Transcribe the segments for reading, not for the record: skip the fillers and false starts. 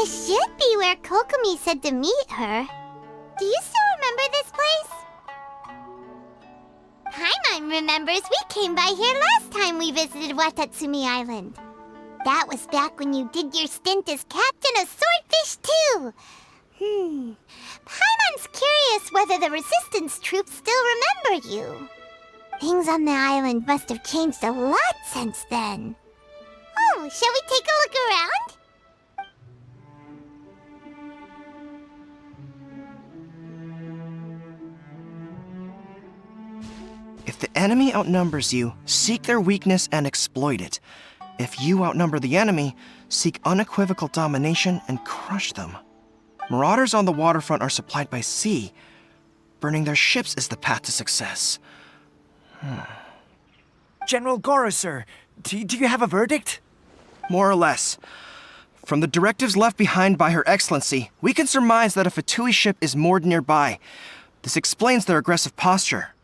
This should be where Kokomi said to meet her. Do you still remember this place? Paimon remembers we came by here last time we visited Watatsumi Island. That was back when you did your stint as captain of Swordfish too. Paimon's curious whether the resistance troops still remember you. Things on the island must have changed a lot since then. Oh, shall we take a look around? If the enemy outnumbers you, seek their weakness and exploit it. If you outnumber the enemy, seek unequivocal domination and crush them. Marauders on the waterfront are supplied by sea. Burning their ships is the path to success. General Goro, sir, do you have a verdict? More or less. From the directives left behind by Her Excellency, we can surmise that a Fatui ship is moored nearby. This explains their aggressive posture.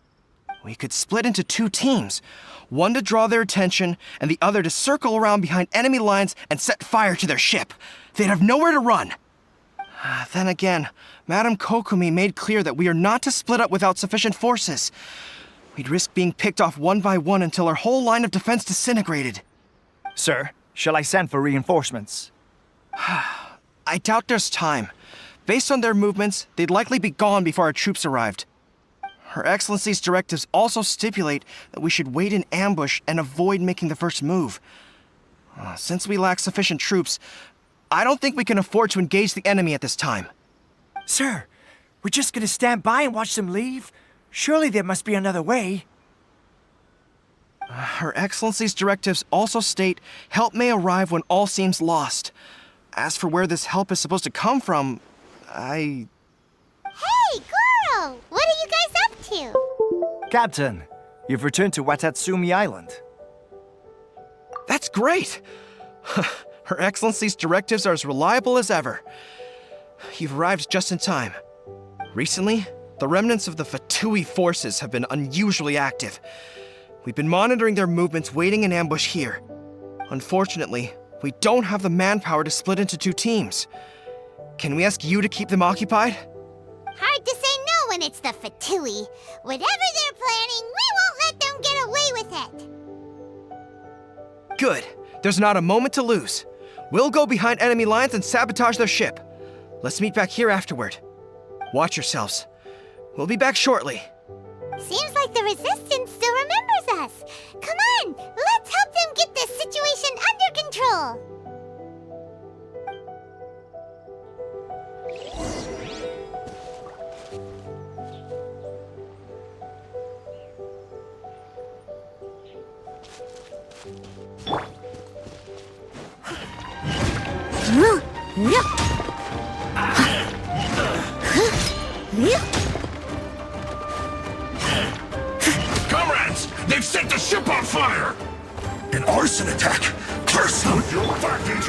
We could split into two teams, one to draw their attention and the other to circle around behind enemy lines and set fire to their ship. They'd have nowhere to run. Then again, Madame Kokomi made clear that we are not to split up without sufficient forces. We'd risk being picked off one by one until our whole line of defense disintegrated. Sir, shall I send for reinforcements? I doubt there's time. Based on their movements, they'd likely be gone before our troops arrived. Her Excellency's directives also stipulate that we should wait in ambush and avoid making the first move. Since we lack sufficient troops, I don't think we can afford to engage the enemy at this time. Sir, we're just gonna stand by and watch them leave? Surely there must be another way. Her Excellency's directives also state help may arrive when all seems lost. As for where this help is supposed to come from, Hey, Goro! What are you guys up to? Captain, you've returned to Watatsumi Island. That's great! Her Excellency's directives are as reliable as ever. You've arrived just in time. Recently, the remnants of the Fatui forces have been unusually active. We've been monitoring their movements waiting in ambush here. Unfortunately, we don't have the manpower to split into two teams. Can we ask you to keep them occupied? Hard to say no when it's the Fatui. Whatever they're planning, we won't let them get away with it. Good. There's not a moment to lose. We'll go behind enemy lines and sabotage their ship. Let's meet back here afterward. Watch yourselves. We'll be back shortly. Seems like the Resistance still remembers us. Come on, let's help them get this situation under control. Comrades! They've set the ship on fire! An arson attack! Curse them!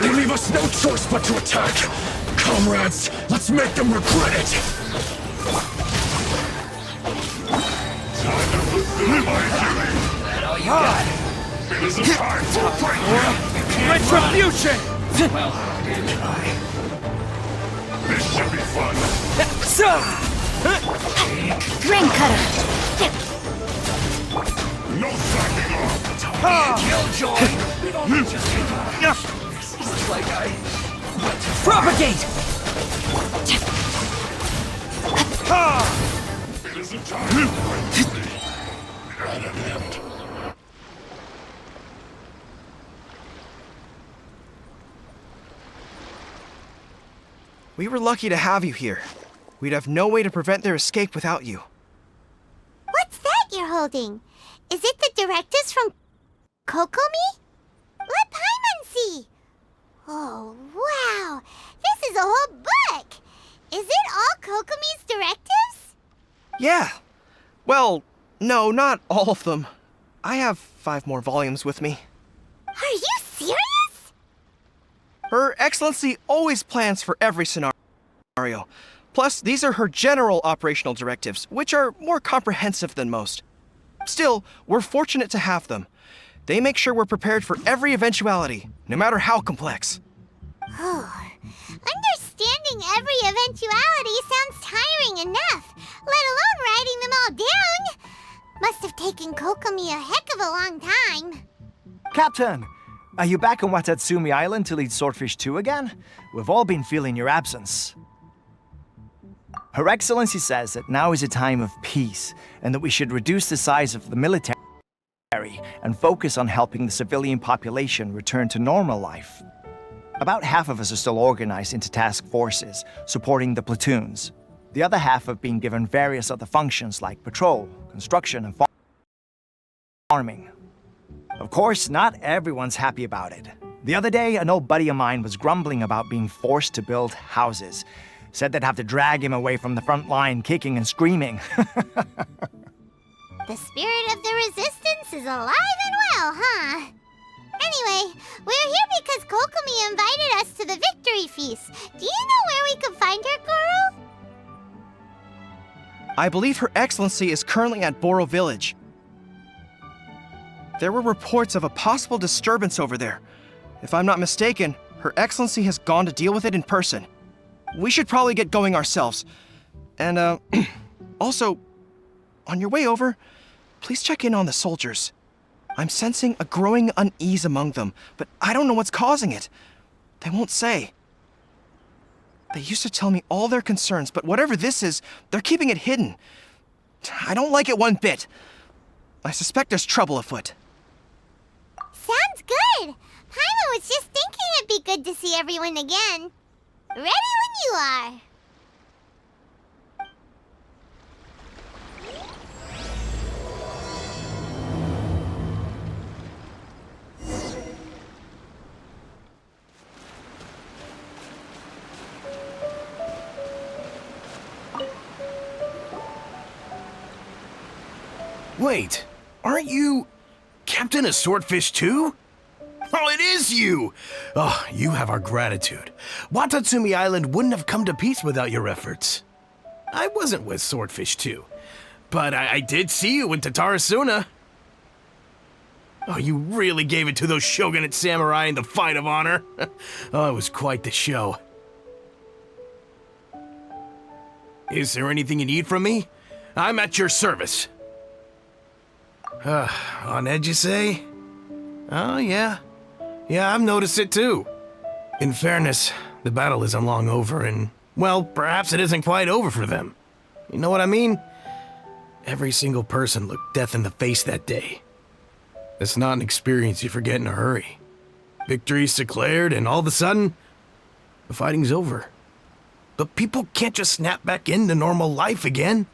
They leave us no choice but to attack! Comrades, let's make them regret it! Time to fulfill my duty! That all you got? It is a time for breakdown! Retribution! Well, good try. This should be fun! Grain cutter. No backing off! Killjoy! It's like I... Propagate! It is a time for duty. At an end. We were lucky to have you here. We'd have no way to prevent their escape without you. What's that you're holding? Is it the directives from Kokomi? Let Paimon see. Oh, wow. This is a whole book. Is it all Kokomi's directives? Yeah. Well, no, not all of them. I have 5 more volumes with me. Are you serious? Her Excellency always plans for every scenario. Plus, these are her general operational directives, which are more comprehensive than most. Still, we're fortunate to have them. They make sure we're prepared for every eventuality, no matter how complex. Oh, Understanding every eventuality sounds tiring enough, let alone writing them all down. Must have taken Kokomi a heck of a long time. Captain, are you back on Watatsumi Island to lead Swordfish 2 again? We've all been feeling your absence. Her Excellency says that now is a time of peace, and that we should reduce the size of the military and focus on helping the civilian population return to normal life. About half of us are still organized into task forces, supporting the platoons. The other half have been given various other functions like patrol, construction, and farming. Of course, not everyone's happy about it. The other day, an old buddy of mine was grumbling about being forced to build houses. Said they'd have to drag him away from the front line, kicking and screaming. The spirit of the resistance is alive and well, huh? Anyway, we're here because Kokomi invited us to the victory feast. Do you know where we can find her, Guru? I believe Her Excellency is currently at Boro Village. There were reports of a possible disturbance over there. If I'm not mistaken, Her Excellency has gone to deal with it in person. We should probably get going ourselves. And, also, on your way over, please check in on the soldiers. I'm sensing a growing unease among them, but I don't know what's causing it. They won't say. They used to tell me all their concerns, but whatever this is, they're keeping it hidden. I don't like it one bit. I suspect there's trouble afoot. Sounds good. Paimon was just thinking it'd be good to see everyone again. Ready when you are. Wait, aren't you Captain of Swordfish 2? Oh, it is you! Oh, you have our gratitude. Watatsumi Island wouldn't have come to peace without your efforts. I wasn't with Swordfish 2, but I did see you in Tatarasuna. Oh, you really gave it to those shogunate samurai in the fight of honor. Oh, it was quite the show. Is there anything you need from me? I'm at your service. On edge, you say? Oh, yeah. Yeah, I've noticed it too. In fairness, the battle isn't long over, and, well, perhaps it isn't quite over for them. You know what I mean? Every single person looked death in the face that day. It's not an experience you forget in a hurry. Victory's declared, and all of a sudden, the fighting's over. But people can't just snap back into normal life again.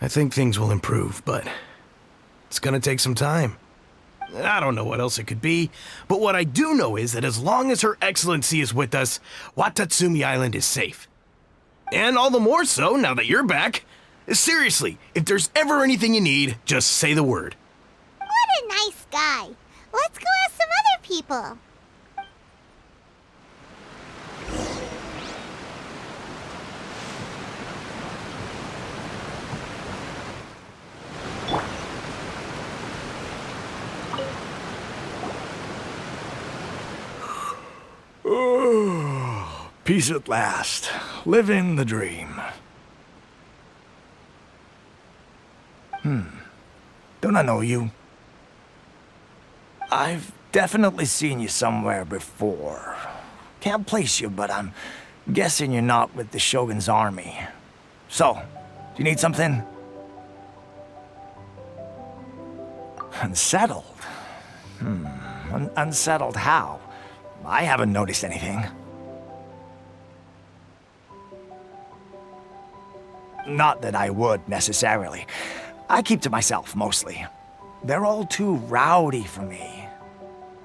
I think things will improve, but it's gonna take some time. I don't know what else it could be, but what I do know is that as long as Her Excellency is with us, Watatsumi Island is safe. And all the more so now that you're back. Seriously, if there's ever anything you need, just say the word. What a nice guy. Let's go ask some other people. Oh, peace at last. Living the dream. Don't I know you? I've definitely seen you somewhere before. Can't place you, but I'm guessing you're not with the Shogun's army. So, do you need something? Unsettled? Unsettled how? I haven't noticed anything. Not that I would, necessarily. I keep to myself, mostly. They're all too rowdy for me.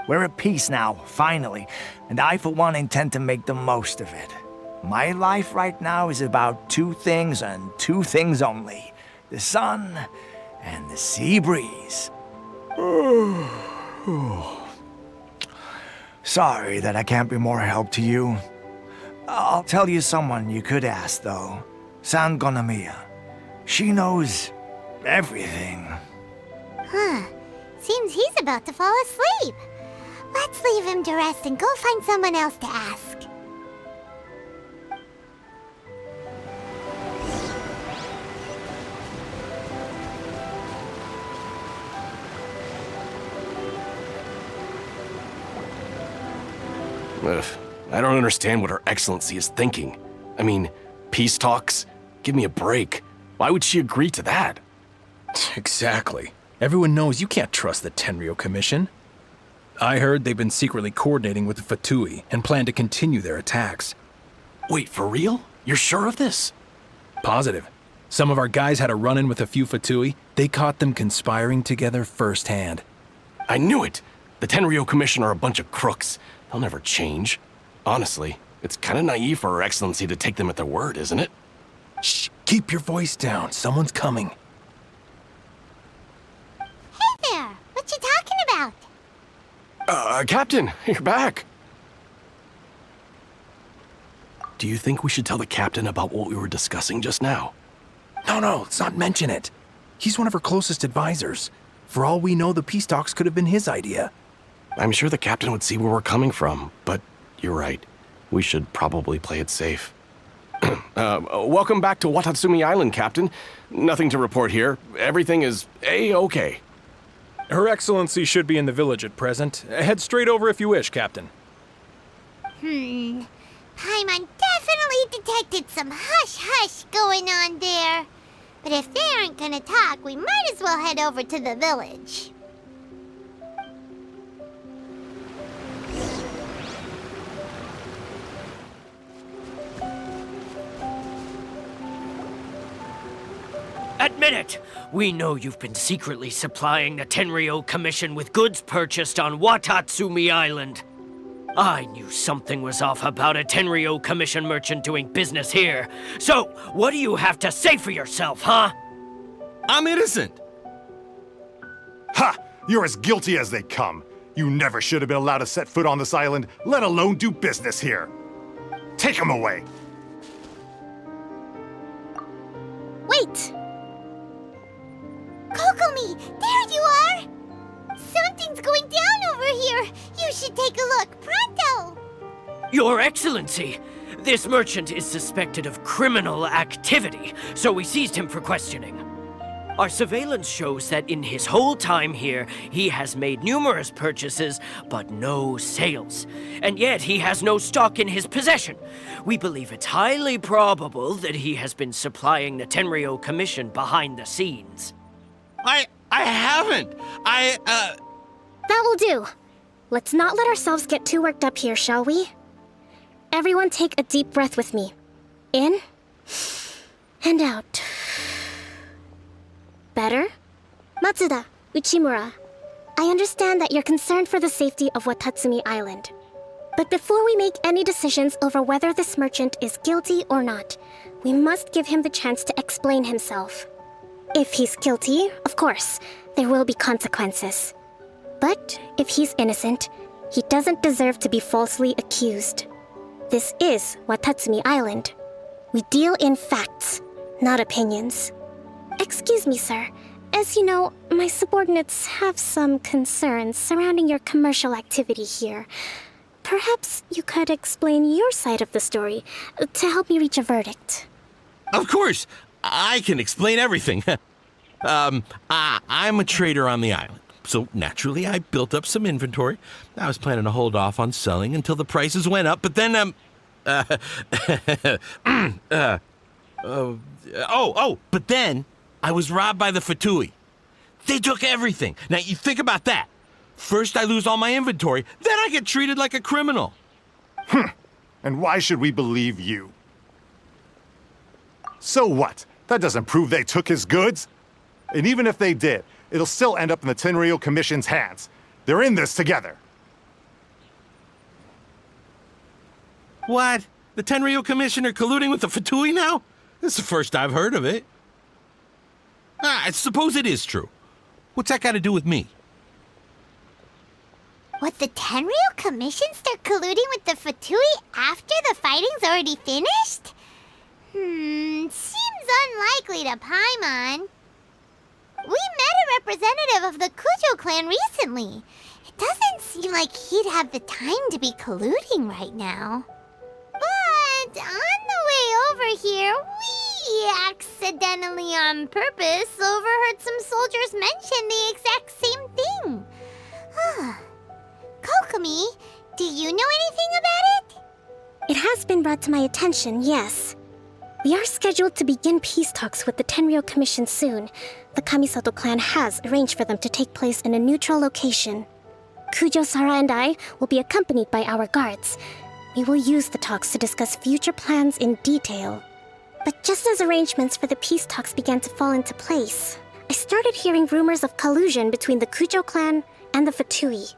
We're at peace now, finally, and I, for one, intend to make the most of it. My life right now is about two things and two things only. The sun and the sea breeze. Sorry that I can't be more help to you. I'll tell you someone you could ask, though. Sangonomiya. She knows everything. Huh. Seems he's about to fall asleep. Let's leave him to rest and go find someone else to ask. Ugh, I don't understand what Her Excellency is thinking. I mean, peace talks? Give me a break. Why would she agree to that? Exactly. Everyone knows you can't trust the Tenryou Commission. I heard they've been secretly coordinating with the Fatui and plan to continue their attacks. Wait, for real? You're sure of this? Positive. Some of our guys had a run-in with a few Fatui. They caught them conspiring together firsthand. I knew it! The Tenryou Commission are a bunch of crooks. They'll never change. Honestly, it's kind of naive for Her Excellency to take them at their word, isn't it? Shh! Keep your voice down. Someone's coming. Hey there! What you talking about? Captain, you're back. Do you think we should tell the captain about what we were discussing just now? No, let's not mention it. He's one of her closest advisors. For all we know, the peace talks could have been his idea. I'm sure the captain would see where we're coming from, but you're right. We should probably play it safe. Welcome back to Watatsumi Island, Captain. Nothing to report here. Everything is A-okay. Her Excellency should be in the village at present. Head straight over if you wish, Captain. Paimon definitely detected some hush-hush going on there. But if they aren't gonna talk, we might as well head over to the village. Admit it! We know you've been secretly supplying the Tenryou Commission with goods purchased on Watatsumi Island. I knew something was off about a Tenryou Commission merchant doing business here. So, what do you have to say for yourself, huh? I'm innocent! Ha! You're as guilty as they come. You never should have been allowed to set foot on this island, let alone do business here. Take him away! Wait! Kokomi, there you are! Something's going down over here! You should take a look, pronto! Your Excellency! This merchant is suspected of criminal activity, so we seized him for questioning. Our surveillance shows that in his whole time here, he has made numerous purchases, but no sales. And yet he has no stock in his possession. We believe it's highly probable that he has been supplying the Tenryou Commission behind the scenes. I haven't! That will do. Let's not let ourselves get too worked up here, shall we? Everyone take a deep breath with me. In and out. Better? Matsuda, Uchimura, I understand that you're concerned for the safety of Watatsumi Island. But before we make any decisions over whether this merchant is guilty or not, we must give him the chance to explain himself. If he's guilty, of course, there will be consequences. But if he's innocent, he doesn't deserve to be falsely accused. This is Watatsumi Island. We deal in facts, not opinions. Excuse me, sir. As you know, my subordinates have some concerns surrounding your commercial activity here. Perhaps you could explain your side of the story to help me reach a verdict. Of course! I can explain everything. I'm a trader on the island, so naturally I built up some inventory. I was planning to hold off on selling until the prices went up, but then, but then I was robbed by the Fatui. They took everything. Now, you think about that. First I lose all my inventory, then I get treated like a criminal. And why should we believe you? So what? That doesn't prove they took his goods. And even if they did, it'll still end up in the Tenryou Commission's hands. They're in this together. What? The Tenryou Commission are colluding with the Fatui now? This is the first I've heard of it. I suppose it is true. What's that got to do with me? What, the Tenryou Commission start colluding with the Fatui after the fighting's already finished? Seems unlikely to Paimon. We met a representative of the Kujo clan recently. It doesn't seem like he'd have the time to be colluding right now. But on the way over here, we accidentally on purpose overheard some soldiers mention the exact same thing. Kokomi, Do you know anything about it? It has been brought to my attention, yes. We are scheduled to begin peace talks with the Tenryou Commission soon. The Kamisato clan has arranged for them to take place in a neutral location. Kujo, Sara, and I will be accompanied by our guards. We will use the talks to discuss future plans in detail. But just as arrangements for the peace talks began to fall into place, I started hearing rumors of collusion between the Kujo clan and the Fatui.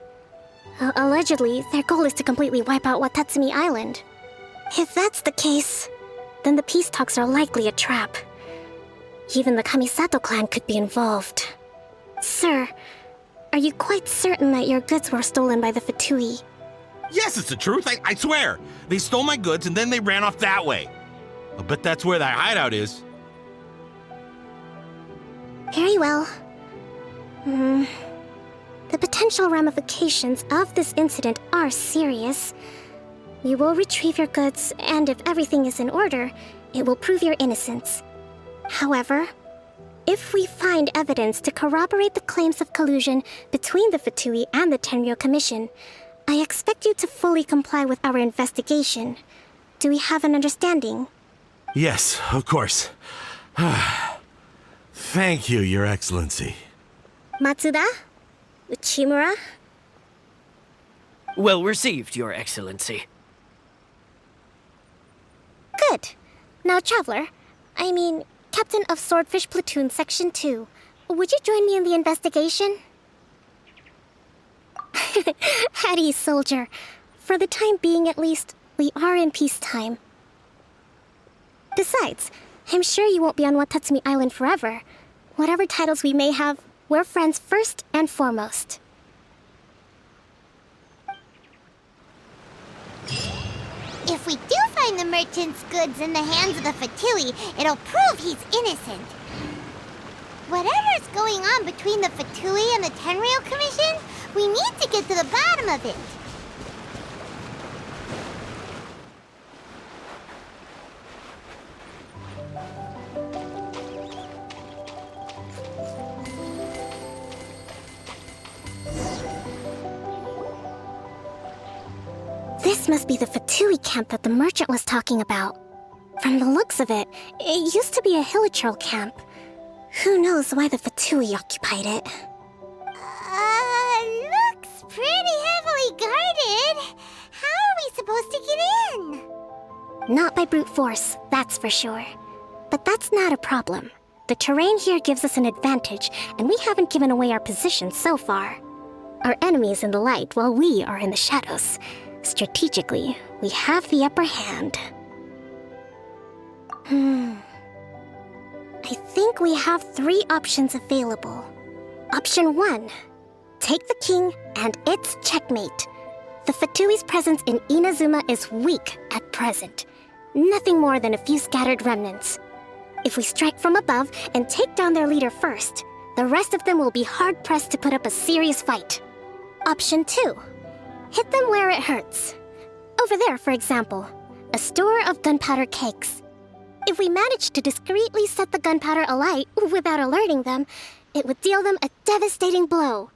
Allegedly, their goal is to completely wipe out Watatsumi Island. If that's the case, then the peace talks are likely a trap. Even the Kamisato clan could be involved. Sir, are you quite certain that your goods were stolen by the Fatui? Yes, it's the truth. I swear. They stole my goods and then they ran off that way. I bet that's where that hideout is. Very well. The potential ramifications of this incident are serious. We will retrieve your goods, and if everything is in order, it will prove your innocence. However, if we find evidence to corroborate the claims of collusion between the Fatui and the Tenryou Commission, I expect you to fully comply with our investigation. Do we have an understanding? Yes, of course. Thank you, Your Excellency. Matsuda? Uchimura? Well received, Your Excellency. Good. Now, Traveler, Captain of Swordfish Platoon Section 2, would you join me in the investigation? At ease, soldier. For the time being, at least, we are in peacetime. Besides, I'm sure you won't be on Watatsumi Island forever. Whatever titles we may have, we're friends first and foremost. If we do find the merchant's goods in the hands of the Fatui, it'll prove he's innocent. Whatever's going on between the Fatui and the Tenryou Commission, we need to get to the bottom of it. This must be the Fatui camp that the merchant was talking about. From the looks of it, it used to be a Hilichurl camp. Who knows why the Fatui occupied it? Looks pretty heavily guarded. How are we supposed to get in? Not by brute force, that's for sure. But that's not a problem. The terrain here gives us an advantage, and we haven't given away our position so far. Our enemy is in the light while we are in the shadows. Strategically, we have the upper hand. I think we have 3 options available. Option 1. Take the king, and it's checkmate. The Fatui's presence in Inazuma is weak at present. Nothing more than a few scattered remnants. If we strike from above and take down their leader first, the rest of them will be hard-pressed to put up a serious fight. Option 2. Hit them where it hurts. Over there, for example, a store of gunpowder cakes. If we manage to discreetly set the gunpowder alight without alerting them, it would deal them a devastating blow.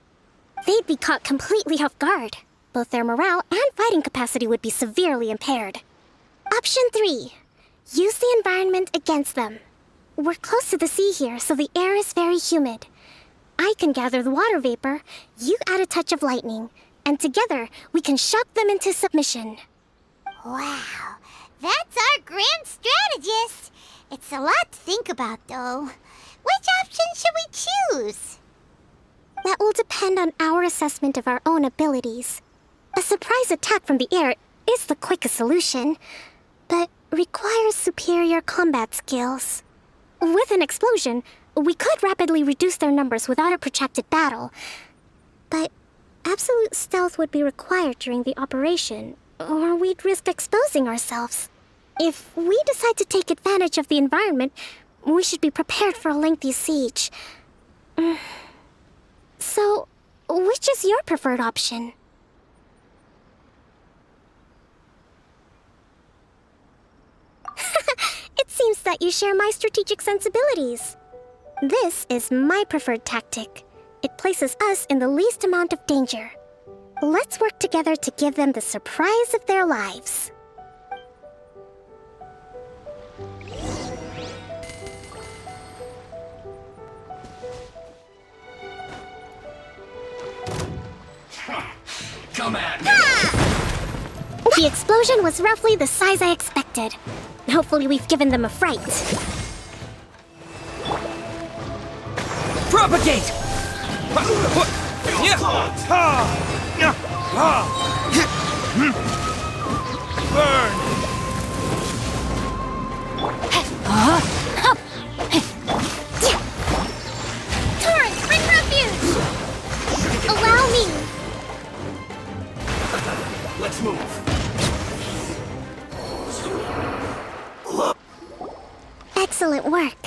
They'd be caught completely off guard. Both their morale and fighting capacity would be severely impaired. Option 3. Use the environment against them. We're close to the sea here, so the air is very humid. I can gather the water vapor, you add a touch of lightning, and together we can shock them into submission. Wow, that's our grand strategist. It's a lot to think about, though. Which option should we choose? That will depend on our assessment of our own abilities. A surprise attack from the air is the quickest solution, but requires superior combat skills. With an explosion, we could rapidly reduce their numbers without a protracted battle. But absolute stealth would be required during the operation, or we'd risk exposing ourselves. If we decide to take advantage of the environment, we should be prepared for a lengthy siege. So, which is your preferred option? It seems that you share my strategic sensibilities. This is my preferred tactic. It places us in the least amount of danger. Let's work together to give them the surprise of their lives. Come at me! The explosion was roughly the size I expected. Hopefully we've given them a fright. Propagate! Torrent, bring refuge! Allow me! Let's move. Excellent work.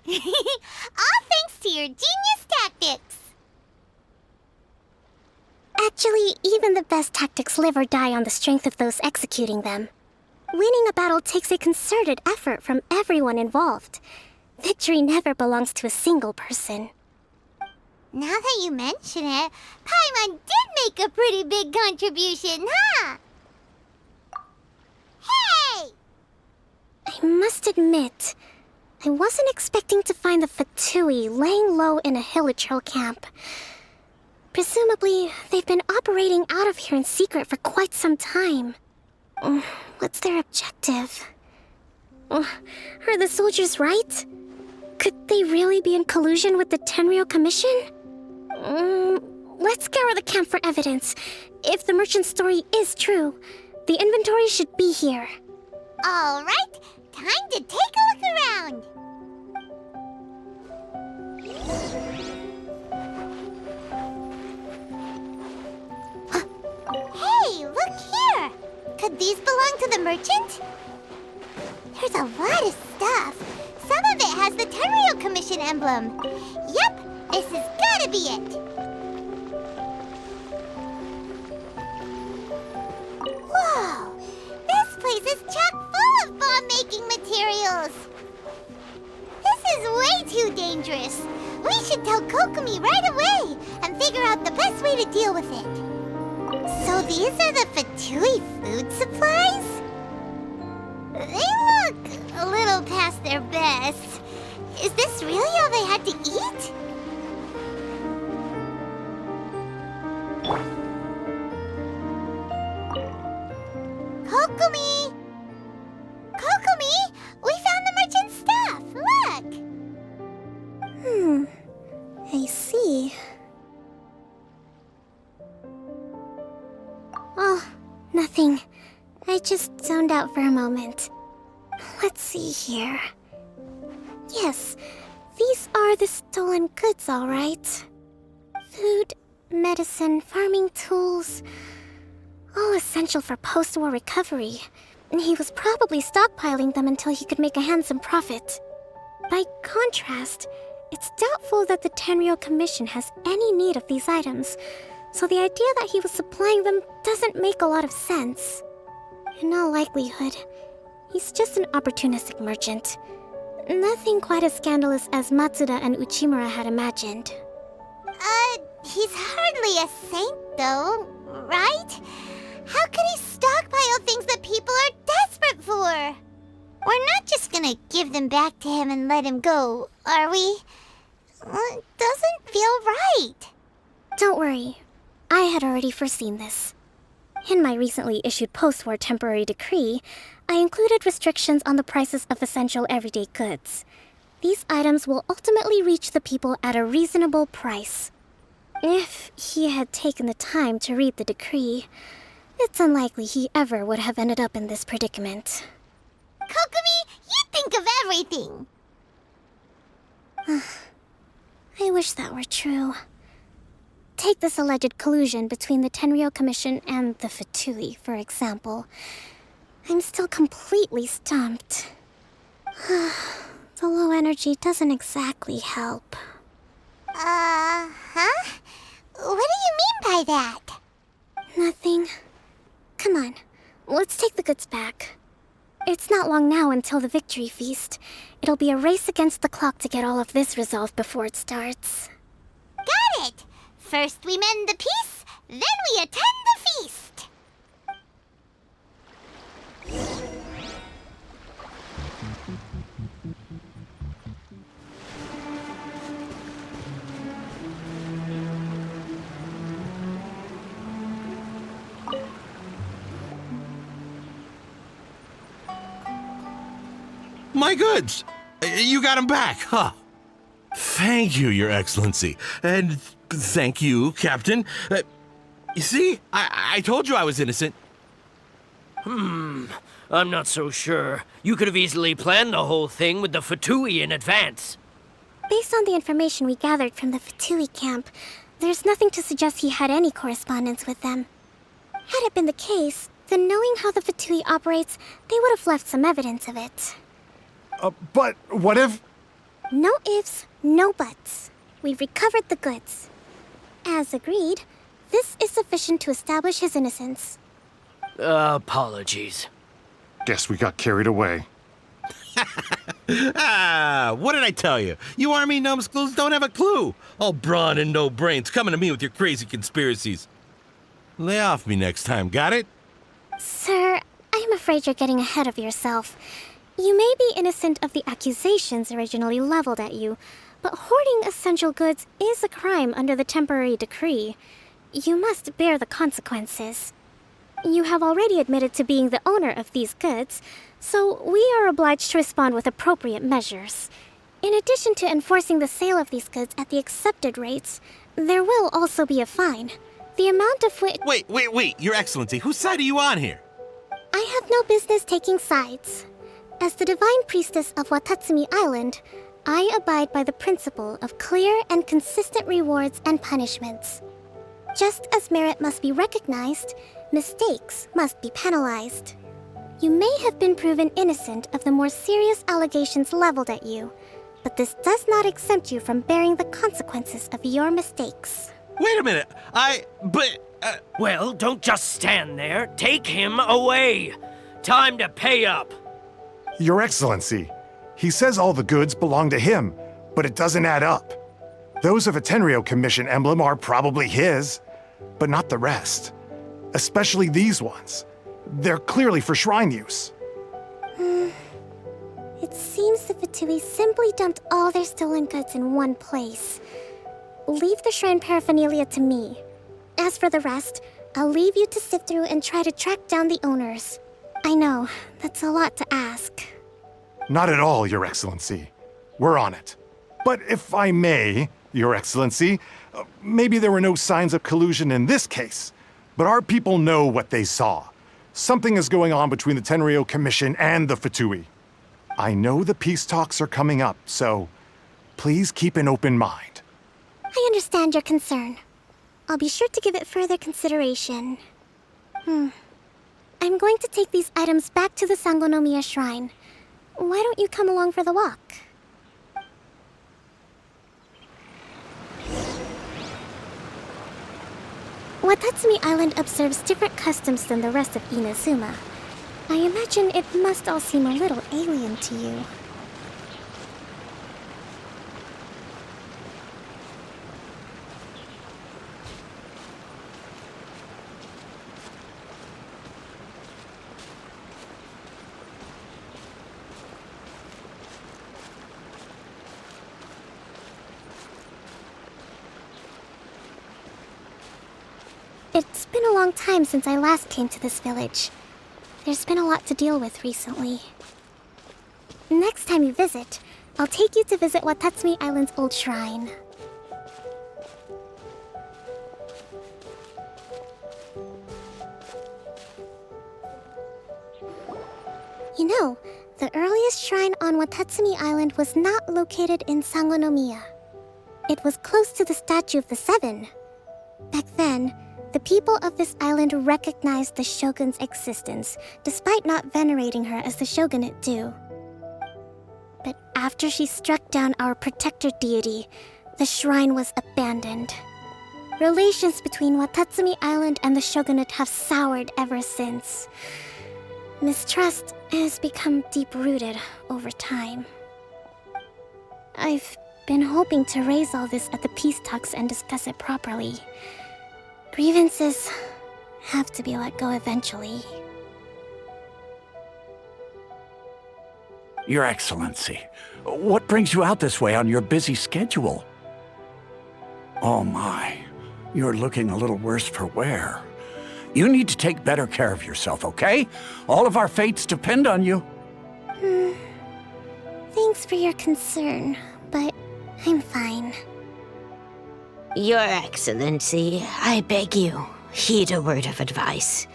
All thanks to your genius tactics! Actually, even the best tactics live or die on the strength of those executing them. Winning a battle takes a concerted effort from everyone involved. Victory never belongs to a single person. Now that you mention it, Paimon did make a pretty big contribution, huh? Hey! I must admit, I wasn't expecting to find the Fatui laying low in a Hilichurl camp. Presumably, they've been operating out of here in secret for quite some time. What's their objective? Are the soldiers right? Could they really be in collusion with the Tenryou Commission? Let's scour the camp for evidence. If the merchant's story is true, the inventory should be here. All right, time to take a look around. Hey, look here! Could these belong to the merchant? There's a lot of stuff. Some of it has the Tenryou Commission emblem. Yep, this has gotta be it. Whoa! This place is chock full of bomb-making materials. This is way too dangerous. We should tell Kokomi right away and figure out the best way to deal with it. So these are the Fatui food supplies? They look a little past their best. Is this really all they had to eat? Kokomi! Kokomi! We found the merchant's stuff! Look! I see. Oh, nothing. I just zoned out for a moment. Let's see here. Yes, these are the stolen goods, all right. Food, medicine, farming tools. All essential for post-war recovery. He was probably stockpiling them until he could make a handsome profit. By contrast, it's doubtful that the Tenryou Commission has any need of these items, so the idea that he was supplying them doesn't make a lot of sense. In all likelihood, he's just an opportunistic merchant. Nothing quite as scandalous as Matsuda and Uchimura had imagined. He's hardly a saint, though, right? How could he stockpile things that people are desperate for? We're not just gonna give them back to him and let him go, are we? It doesn't feel right. Don't worry. I had already foreseen this. In my recently issued post-war temporary decree, I included restrictions on the prices of essential everyday goods. These items will ultimately reach the people at a reasonable price. If he had taken the time to read the decree, it's unlikely he ever would have ended up in this predicament. Kokomi, you think of everything! I wish that were true. Take this alleged collusion between the Tenryou Commission and the Fatui, for example. I'm still completely stumped. The low energy doesn't exactly help. Huh? What do you mean by that? Nothing. Come on, let's take the goods back. It's not long now until the victory feast. It'll be a race against the clock to get all of this resolved before it starts. Got it! First we mend the peace, Then we attend the feast. My goods! You got them back, huh? Thank you, Your Excellency. And thank you, Captain. You see, I told you I was innocent. I'm not so sure. You could have easily planned the whole thing with the Fatui in advance. Based on the information we gathered from the Fatui camp, there's nothing to suggest he had any correspondence with them. Had it been the case, then knowing how the Fatui operates, they would have left some evidence of it. But what if... No ifs, no buts. We've recovered the goods. As agreed, this is sufficient to establish his innocence. Apologies. Guess we got carried away. What did I tell you? You army numbskulls don't have a clue. All brawn and no brains coming to me with your crazy conspiracies. Lay off me next time, got it? Sir, I'm afraid you're getting ahead of yourself. You may be innocent of the accusations originally leveled at you, but hoarding essential goods is a crime under the temporary decree. You must bear the consequences. You have already admitted to being the owner of these goods, so we are obliged to respond with appropriate measures. In addition to enforcing the sale of these goods at the accepted rates, there will also be a fine, the amount of which— Wait, Your Excellency, whose side are you on here? I have no business taking sides. As the divine priestess of Watatsumi Island, I abide by the principle of clear and consistent rewards and punishments. Just as merit must be recognized, mistakes must be penalized. You may have been proven innocent of the more serious allegations leveled at you, but this does not exempt you from bearing the consequences of your mistakes. Wait a minute, Well, don't just stand there. Take him away. Time to pay up. Your Excellency, he says all the goods belong to him, but it doesn't add up. Those of a Tenryou Commission emblem are probably his, but not the rest. Especially these ones. They're clearly for shrine use. It seems the Fatui simply dumped all their stolen goods in one place. Leave the shrine paraphernalia to me. As for the rest, I'll leave you to sift through and try to track down the owners. I know, that's a lot to ask. Not at all, Your Excellency. We're on it. But if I may, Your Excellency, maybe there were no signs of collusion in this case, but our people know what they saw. Something is going on between the Tenryou Commission and the Fatui. I know the peace talks are coming up, so please keep an open mind. I understand your concern. I'll be sure to give it further consideration. I'm going to take these items back to the Sangonomiya Shrine. Why don't you come along for the walk? Watatsumi Island observes different customs than the rest of Inazuma. I imagine it must all seem a little alien to you. It's been a long time since I last came to this village. There's been a lot to deal with recently. Next time you visit, I'll take you to visit Watatsumi Island's old shrine. You know, the earliest shrine on Watatsumi Island was not located in Sangonomiya. It was close to the statue of the Seven. Back then, the people of this island recognized the shogun's existence, despite not venerating her as the shogunate do. But after she struck down our protector deity, the shrine was abandoned. Relations between Watatsumi Island and the shogunate have soured ever since. Mistrust has become deep-rooted over time. I've been hoping to raise all this at the peace talks and discuss it properly. Grievances have to be let go eventually. Your Excellency, what brings you out this way on your busy schedule? Oh my, you're looking a little worse for wear. You need to take better care of yourself, okay? All of our fates depend on you. Thanks for your concern, but I'm fine. Your Excellency, I beg you, heed a word of advice.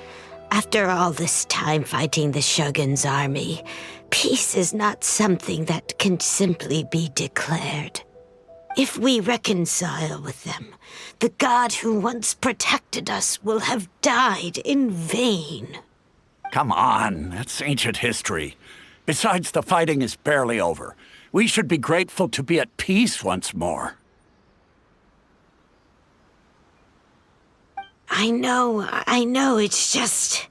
After all this time fighting the Shogun's army, peace is not something that can simply be declared. If we reconcile with them, the god who once protected us will have died in vain. Come on, that's ancient history. Besides, the fighting is barely over. We should be grateful to be at peace once more. I know, it's just...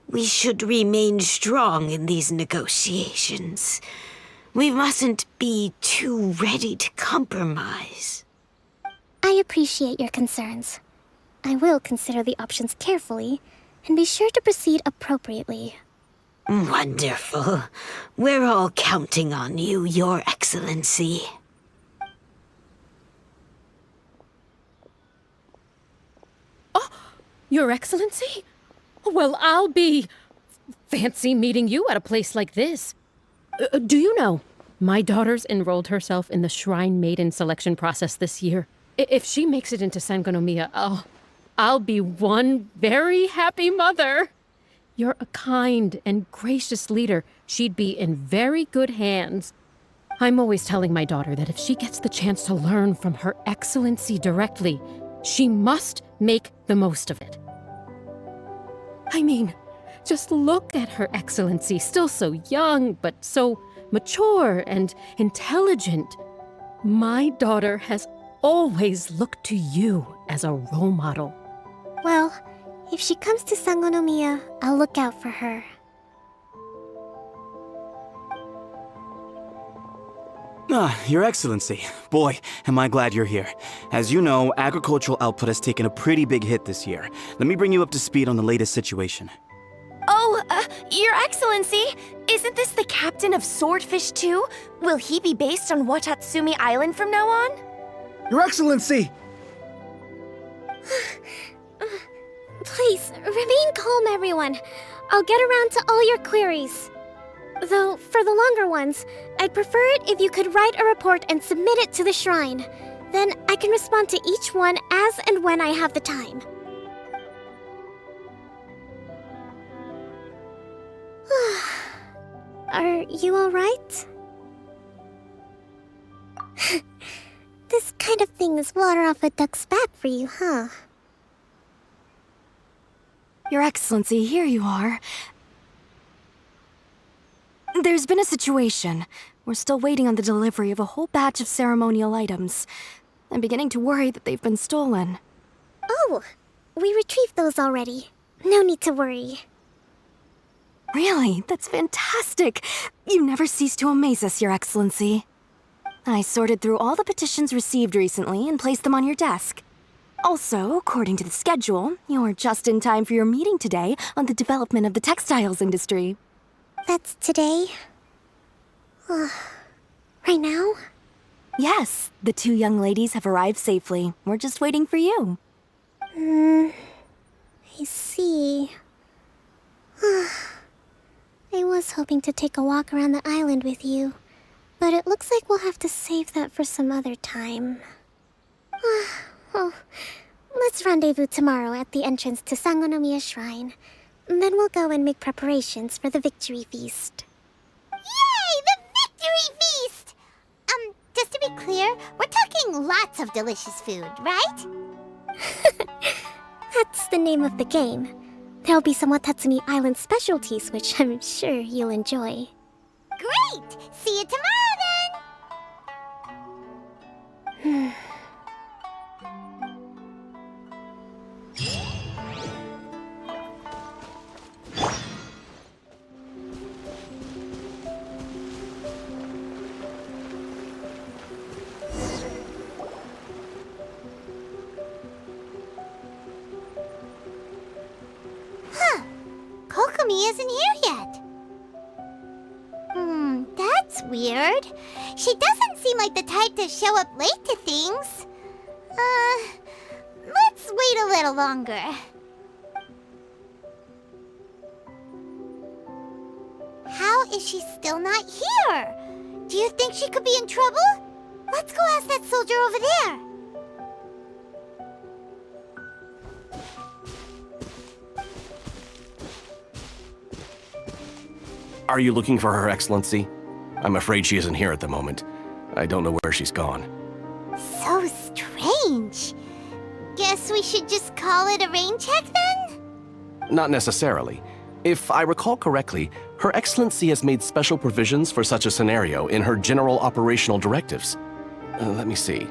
we should remain strong in these negotiations. We mustn't be too ready to compromise. I appreciate your concerns. I will consider the options carefully, and be sure to proceed appropriately. Wonderful. We're all counting on you, Your Excellency. Your Excellency? Well, I'll be... fancy meeting you at a place like this. Do you know, my daughter's enrolled herself in the Shrine Maiden selection process this year. If she makes it into Sangonomiya, I'll be one very happy mother. You're a kind and gracious leader. She'd be in very good hands. I'm always telling my daughter that if she gets the chance to learn from Her Excellency directly, she must make the most of it. I mean, just look at Her Excellency, still so young, but so mature and intelligent. My daughter has always looked to you as a role model. Well, if she comes to Sangonomiya, I'll look out for her. Your Excellency. Boy, am I glad you're here. As you know, agricultural output has taken a pretty big hit this year. Let me bring you up to speed on the latest situation. Oh, Your Excellency, isn't this the captain of Swordfish 2? Will he be based on Watatsumi Island from now on? Your Excellency! Please, remain calm, everyone. I'll get around to all your queries. Though, for the longer ones, I'd prefer it if you could write a report and submit it to the shrine. Then I can respond to each one as and when I have the time. Are you alright? This kind of thing is water off a duck's back for you, huh? Your Excellency, here you are. There's been a situation. We're still waiting on the delivery of a whole batch of ceremonial items. I'm beginning to worry that they've been stolen. Oh, we retrieved those already. No need to worry. Really? That's fantastic! You never cease to amaze us, Your Excellency. I sorted through all the petitions received recently and placed them on your desk. Also, according to the schedule, you're just in time for your meeting today on the development of the textiles industry. That's today? Right now? Yes, the two young ladies have arrived safely. We're just waiting for you. I see. I was hoping to take a walk around the island with you, but it looks like we'll have to save that for some other time. Well, let's rendezvous tomorrow at the entrance to Sangonomiya Shrine. Then we'll go and make preparations for the victory feast. Yay! The victory feast! Just to be clear, we're talking lots of delicious food, right? That's the name of the game. There'll be some Watatsumi Island specialties, which I'm sure you'll enjoy. Great! See you tomorrow, then! isn't here yet. That's weird. She doesn't seem like the type to show up late to things. Let's wait a little longer. How is she still not here? Do you think she could be in trouble? Let's go ask that soldier over there. Are you looking for Her Excellency? I'm afraid she isn't here at the moment. I don't know where she's gone. So strange. Guess we should just call it a rain check then? Not necessarily. If I recall correctly, Her Excellency has made special provisions for such a scenario in her general operational directives. Let me see.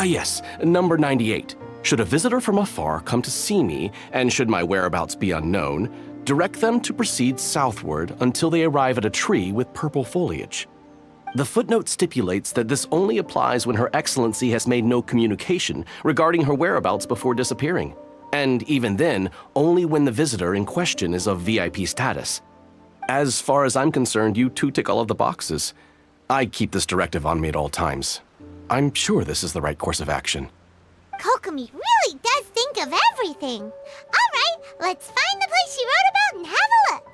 Yes, number 98. Should a visitor from afar come to see me, and should my whereabouts be unknown, direct them to proceed southward until they arrive at a tree with purple foliage. The footnote stipulates that this only applies when Her Excellency has made no communication regarding her whereabouts before disappearing. And even then, only when the visitor in question is of VIP status. As far as I'm concerned, you two tick all of the boxes. I keep this directive on me at all times. I'm sure this is the right course of action. Kokomi really does think of everything. All right, let's find the place she wrote about and have a look.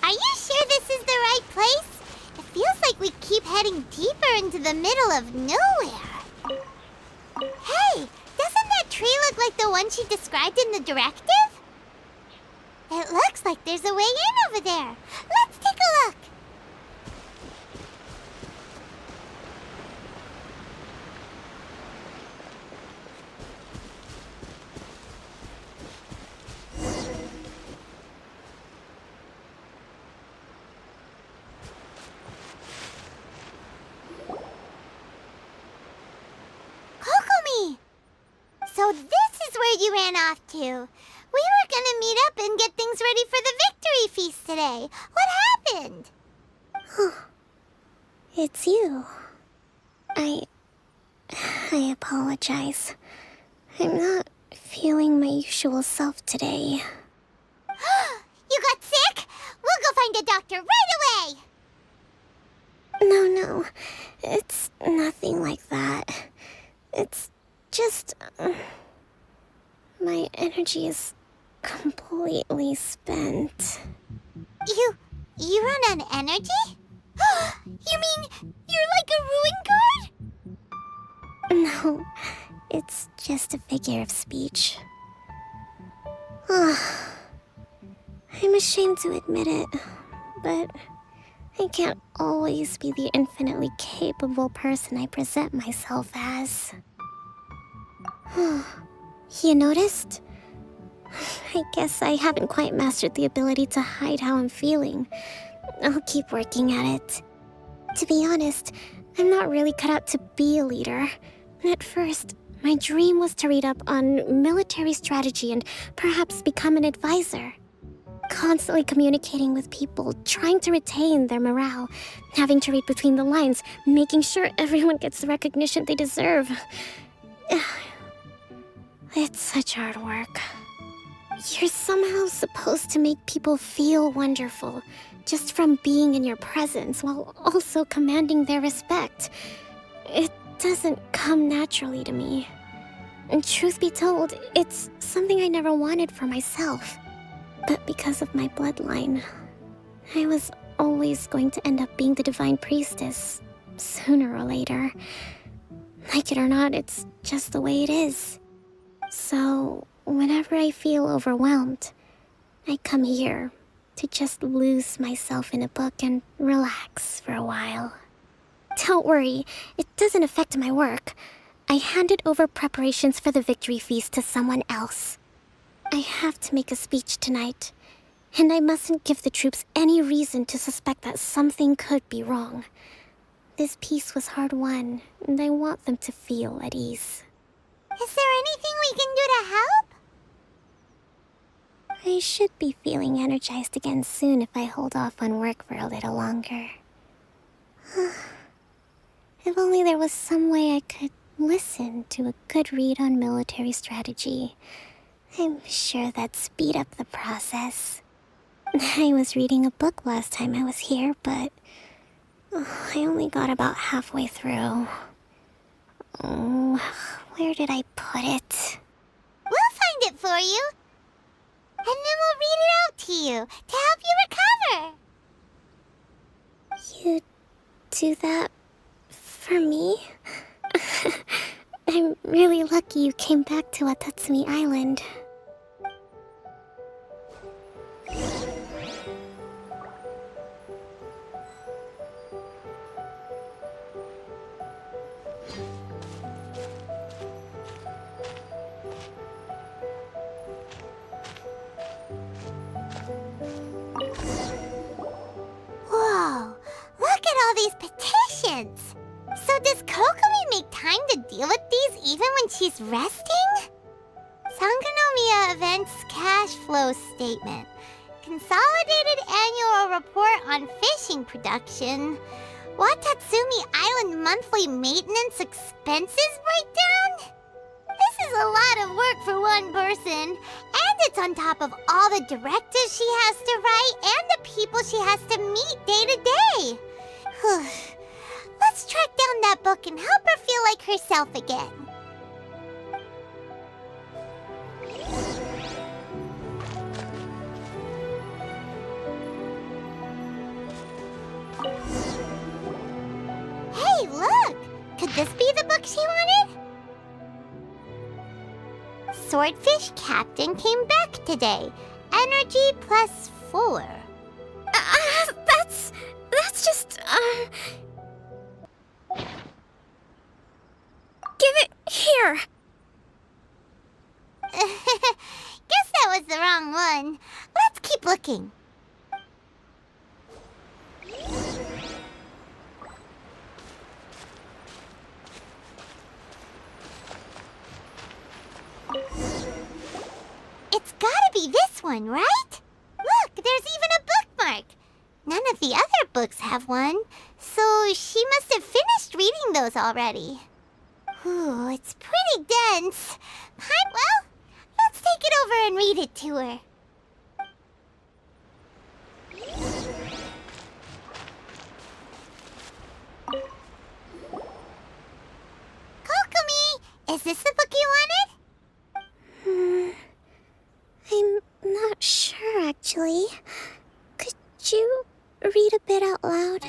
Are you sure this is the right place? It feels like we keep heading deeper into the middle of nowhere. Hey, doesn't that tree look like the one she described in the directive? It looks like there's a way in over there. Let's take a look. Kokomi! So this is where you ran off to. We were gonna meet up and get things ready for the victory feast today. What happened? It's you. I apologize. I'm not feeling my usual self today. You got sick? We'll go find a doctor right away! No. It's nothing like that. It's just... my energy is completely spent. You run on energy? You mean you're like a ruin guard? No, it's just a figure of speech. I'm ashamed to admit it, but I can't always be the infinitely capable person I present myself as. You noticed? I guess I haven't quite mastered the ability to hide how I'm feeling. I'll keep working at it. To be honest, I'm not really cut out to be a leader. At first, my dream was to read up on military strategy and perhaps become an advisor. Constantly communicating with people, trying to retain their morale, having to read between the lines, making sure everyone gets the recognition they deserve. It's such hard work. You're somehow supposed to make people feel wonderful, just from being in your presence, while also commanding their respect. It doesn't come naturally to me. And truth be told, it's something I never wanted for myself. But because of my bloodline, I was always going to end up being the divine priestess, sooner or later. Like it or not, it's just the way it is. So, whenever I feel overwhelmed, I come here to just lose myself in a book and relax for a while. Don't worry, it doesn't affect my work. I handed over preparations for the victory feast to someone else. I have to make a speech tonight, and I mustn't give the troops any reason to suspect that something could be wrong. This peace was hard-won, and I want them to feel at ease. Is there anything we can do to help? I should be feeling energized again soon if I hold off on work for a little longer. If only there was some way I could listen to a good read on military strategy. I'm sure that'd speed up the process. I was reading a book last time I was here, but I only got about halfway through. Oh, where did I put it? We'll find it for you. And then we'll read it out to you to help you recover. You do that for me? I'm really lucky you came back to Watatsumi Island. Whoa, look at all these petitions. So does Kokomi make time to deal with these even when she's resting? Sangonomiya Events Cash Flow Statement. Consolidated Annual Report on Fishing Production. Watatsumi Island Monthly Maintenance Expenses Breakdown? This is a lot of work for one person, and it's on top of all the directives she has to write and the people she has to meet day to day. Let's track down that book and help her feel like herself again. Hey, look! Could this be the book she wanted? Swordfish Captain came back today. Energy +4. That's just, Give it here! Guess that was the wrong one. Let's keep looking. It's gotta be this one, right? Look, there's even a bookmark. None of the other books have one, so she must have finished reading those already. Ooh, it's pretty dense. Well, let's take it over and read it to her. Kokomi, is this the book you wanted? I'm not sure, actually. Could you read a bit out loud?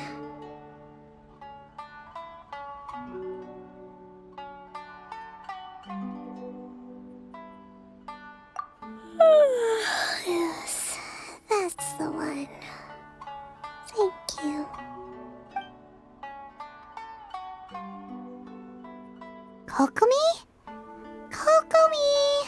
Yes, that's the one. Thank you. Kokomi? Kokomi!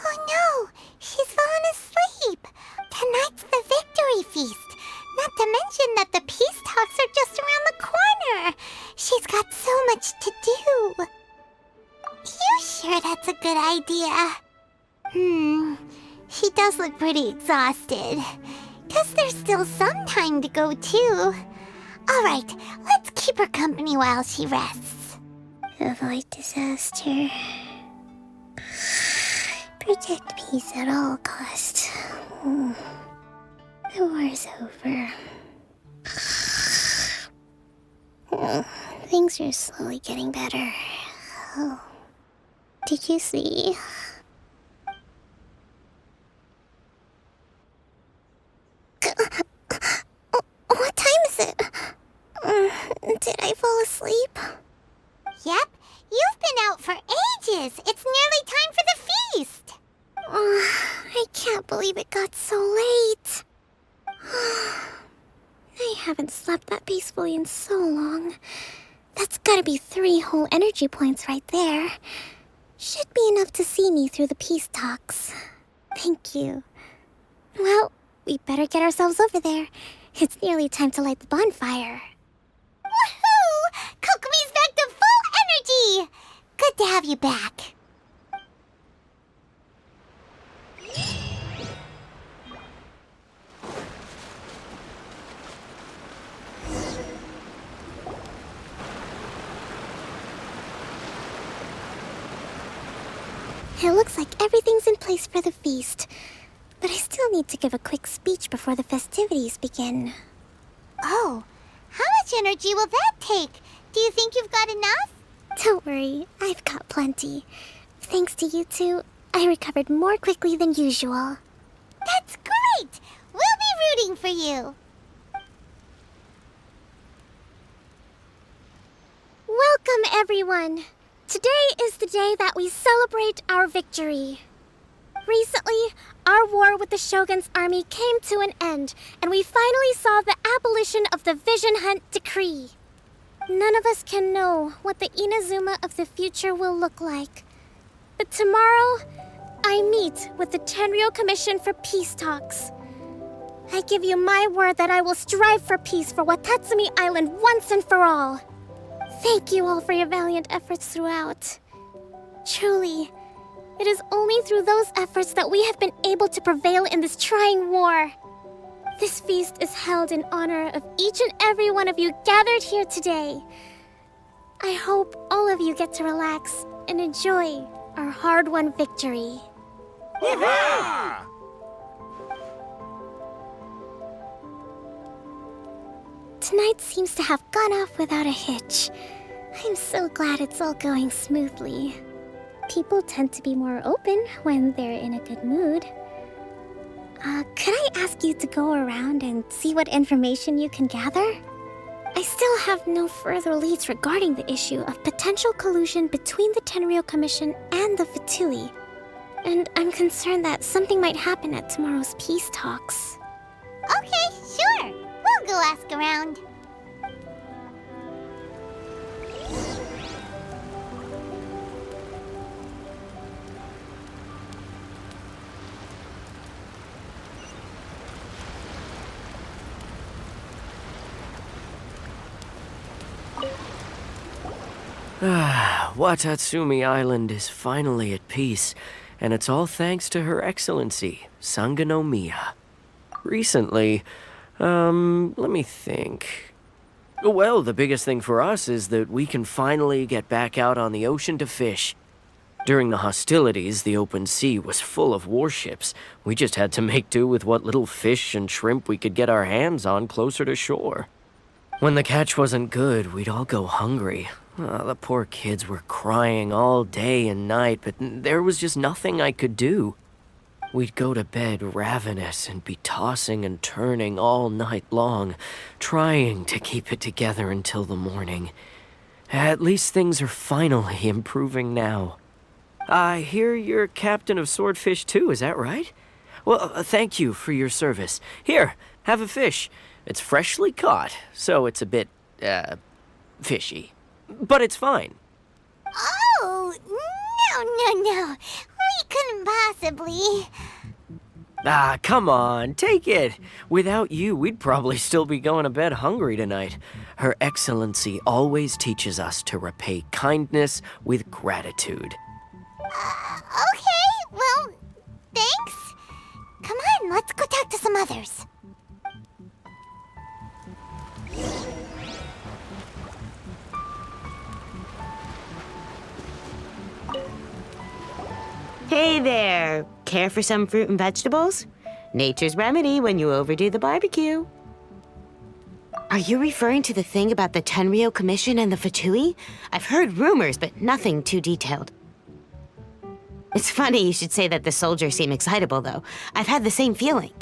Oh no, she's fallen asleep. Tonight's the victory feast. Not to mention that the peace talks are just around the corner. She's got so much to do. You sure that's a good idea? She does look pretty exhausted. Guess there's still some time to go too. Alright, let's keep her company while she rests. Avoid disaster. Protect peace at all costs. The war's over. Things are slowly getting better. Oh. Did you see? What time is it? Did I fall asleep? Yep, you've been out for ages. It's nearly time for the feast. I can't believe it got so late. I haven't slept that peacefully in so long. That's gotta be 3 whole energy points right there. Should be enough to see me through the peace talks. Thank you. Well, we better get ourselves over there. It's nearly time to light the bonfire. Woohoo! Kokomi's back to full energy! Good to have you back. It looks like everything's in place for the feast. But I still need to give a quick speech before the festivities begin. Oh, how much energy will that take? Do you think you've got enough? Don't worry, I've got plenty. Thanks to you two, I recovered more quickly than usual. That's great! We'll be rooting for you. Welcome, everyone! Today is the day that we celebrate our victory. Recently, our war with the Shogun's army came to an end, and we finally saw the abolition of the Vision Hunt Decree. None of us can know what the Inazuma of the future will look like. But tomorrow, I meet with the Tenryou Commission for peace talks. I give you my word that I will strive for peace for Watatsumi Island once and for all. Thank you all for your valiant efforts throughout. Truly, it is only through those efforts that we have been able to prevail in this trying war. This feast is held in honor of each and every one of you gathered here today. I hope all of you get to relax and enjoy our hard-won victory. Tonight seems to have gone off without a hitch. I'm so glad it's all going smoothly. People tend to be more open when they're in a good mood. Could I ask you to go around and see what information you can gather? I still have no further leads regarding the issue of potential collusion between the Tenryou Commission and the Fatui. And I'm concerned that something might happen at tomorrow's peace talks. Okay, sure. We'll go ask around. Watatsumi Island is finally at peace, and it's all thanks to Her Excellency, Sangonomiya. Recently, let me think. Well, the biggest thing for us is that we can finally get back out on the ocean to fish. During the hostilities, the open sea was full of warships. We just had to make do with what little fish and shrimp we could get our hands on closer to shore. When the catch wasn't good, we'd all go hungry. The poor kids were crying all day and night, but there was just nothing I could do. We'd go to bed ravenous and be tossing and turning all night long, trying to keep it together until the morning. At least things are finally improving now. I hear you're captain of Swordfish too, is that right? Well, thank you for your service. Here, have a fish. It's freshly caught, so it's a bit, fishy. But it's fine. Oh, no. We couldn't possibly. Come on, take it. Without you, we'd probably still be going to bed hungry tonight. Her Excellency always teaches us to repay kindness with gratitude. Okay, well, thanks. Come on, let's go talk to some others. Hey there! Care for some fruit and vegetables? Nature's remedy when you overdo the barbecue. Are you referring to the thing about the Tenryou Commission and the Fatui? I've heard rumors, but nothing too detailed. It's funny you should say that the soldiers seem excitable, though. I've had the same feeling.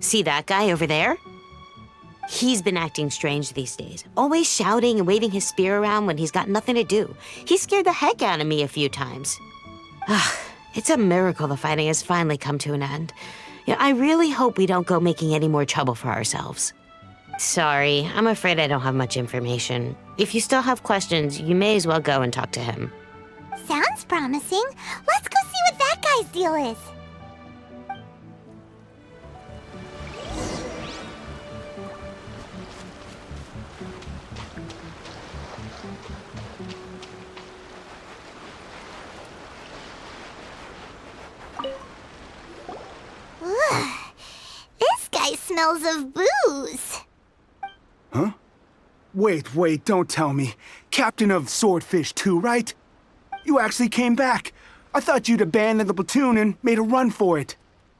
See that guy over there? He's been acting strange these days, always shouting and waving his spear around when he's got nothing to do. He scared the heck out of me a few times. It's a miracle the fighting has finally come to an end. Yeah, I really hope we don't go making any more trouble for ourselves. Sorry, I'm afraid I don't have much information. If you still have questions, you may as well go and talk to him. Sounds promising. Let's go see what that guy's deal is. This guy smells of booze. Huh? Wait, don't tell me. Captain of Swordfish too, right? You actually came back. I thought you'd abandoned the platoon and made a run for it.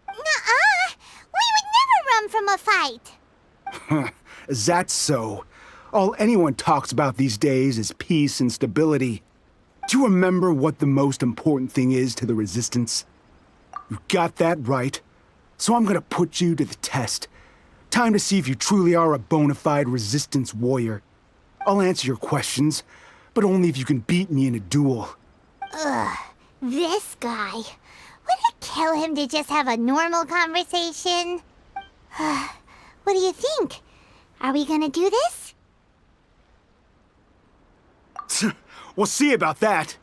Nuh-uh! We would never run from a fight! Is that so? All anyone talks about these days is peace and stability. Do you remember what the most important thing is to the Resistance? You got that right. So I'm gonna put you to the test. Time to see if you truly are a bona fide Resistance warrior. I'll answer your questions, but only if you can beat me in a duel. Ugh, this guy. Would it kill him to just have a normal conversation? What do you think? Are we gonna do this? We'll see about that.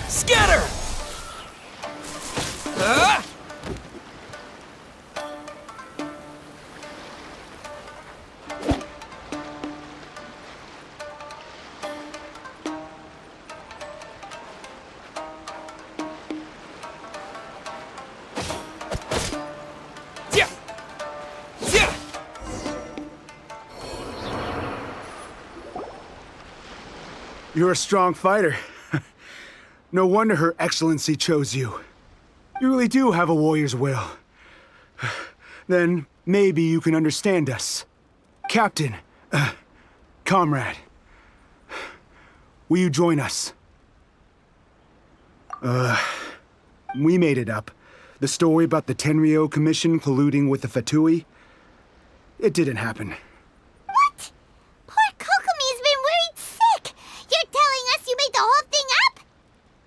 Scatter! You're a strong fighter. No wonder Her Excellency chose you. You really do have a warrior's will. Then maybe you can understand us. Captain, comrade, will you join us? We made it up. The story about the Tenryou Commission colluding with the Fatui, it didn't happen. What? Poor Kokomi's been worried sick! You're telling us you made the whole thing up?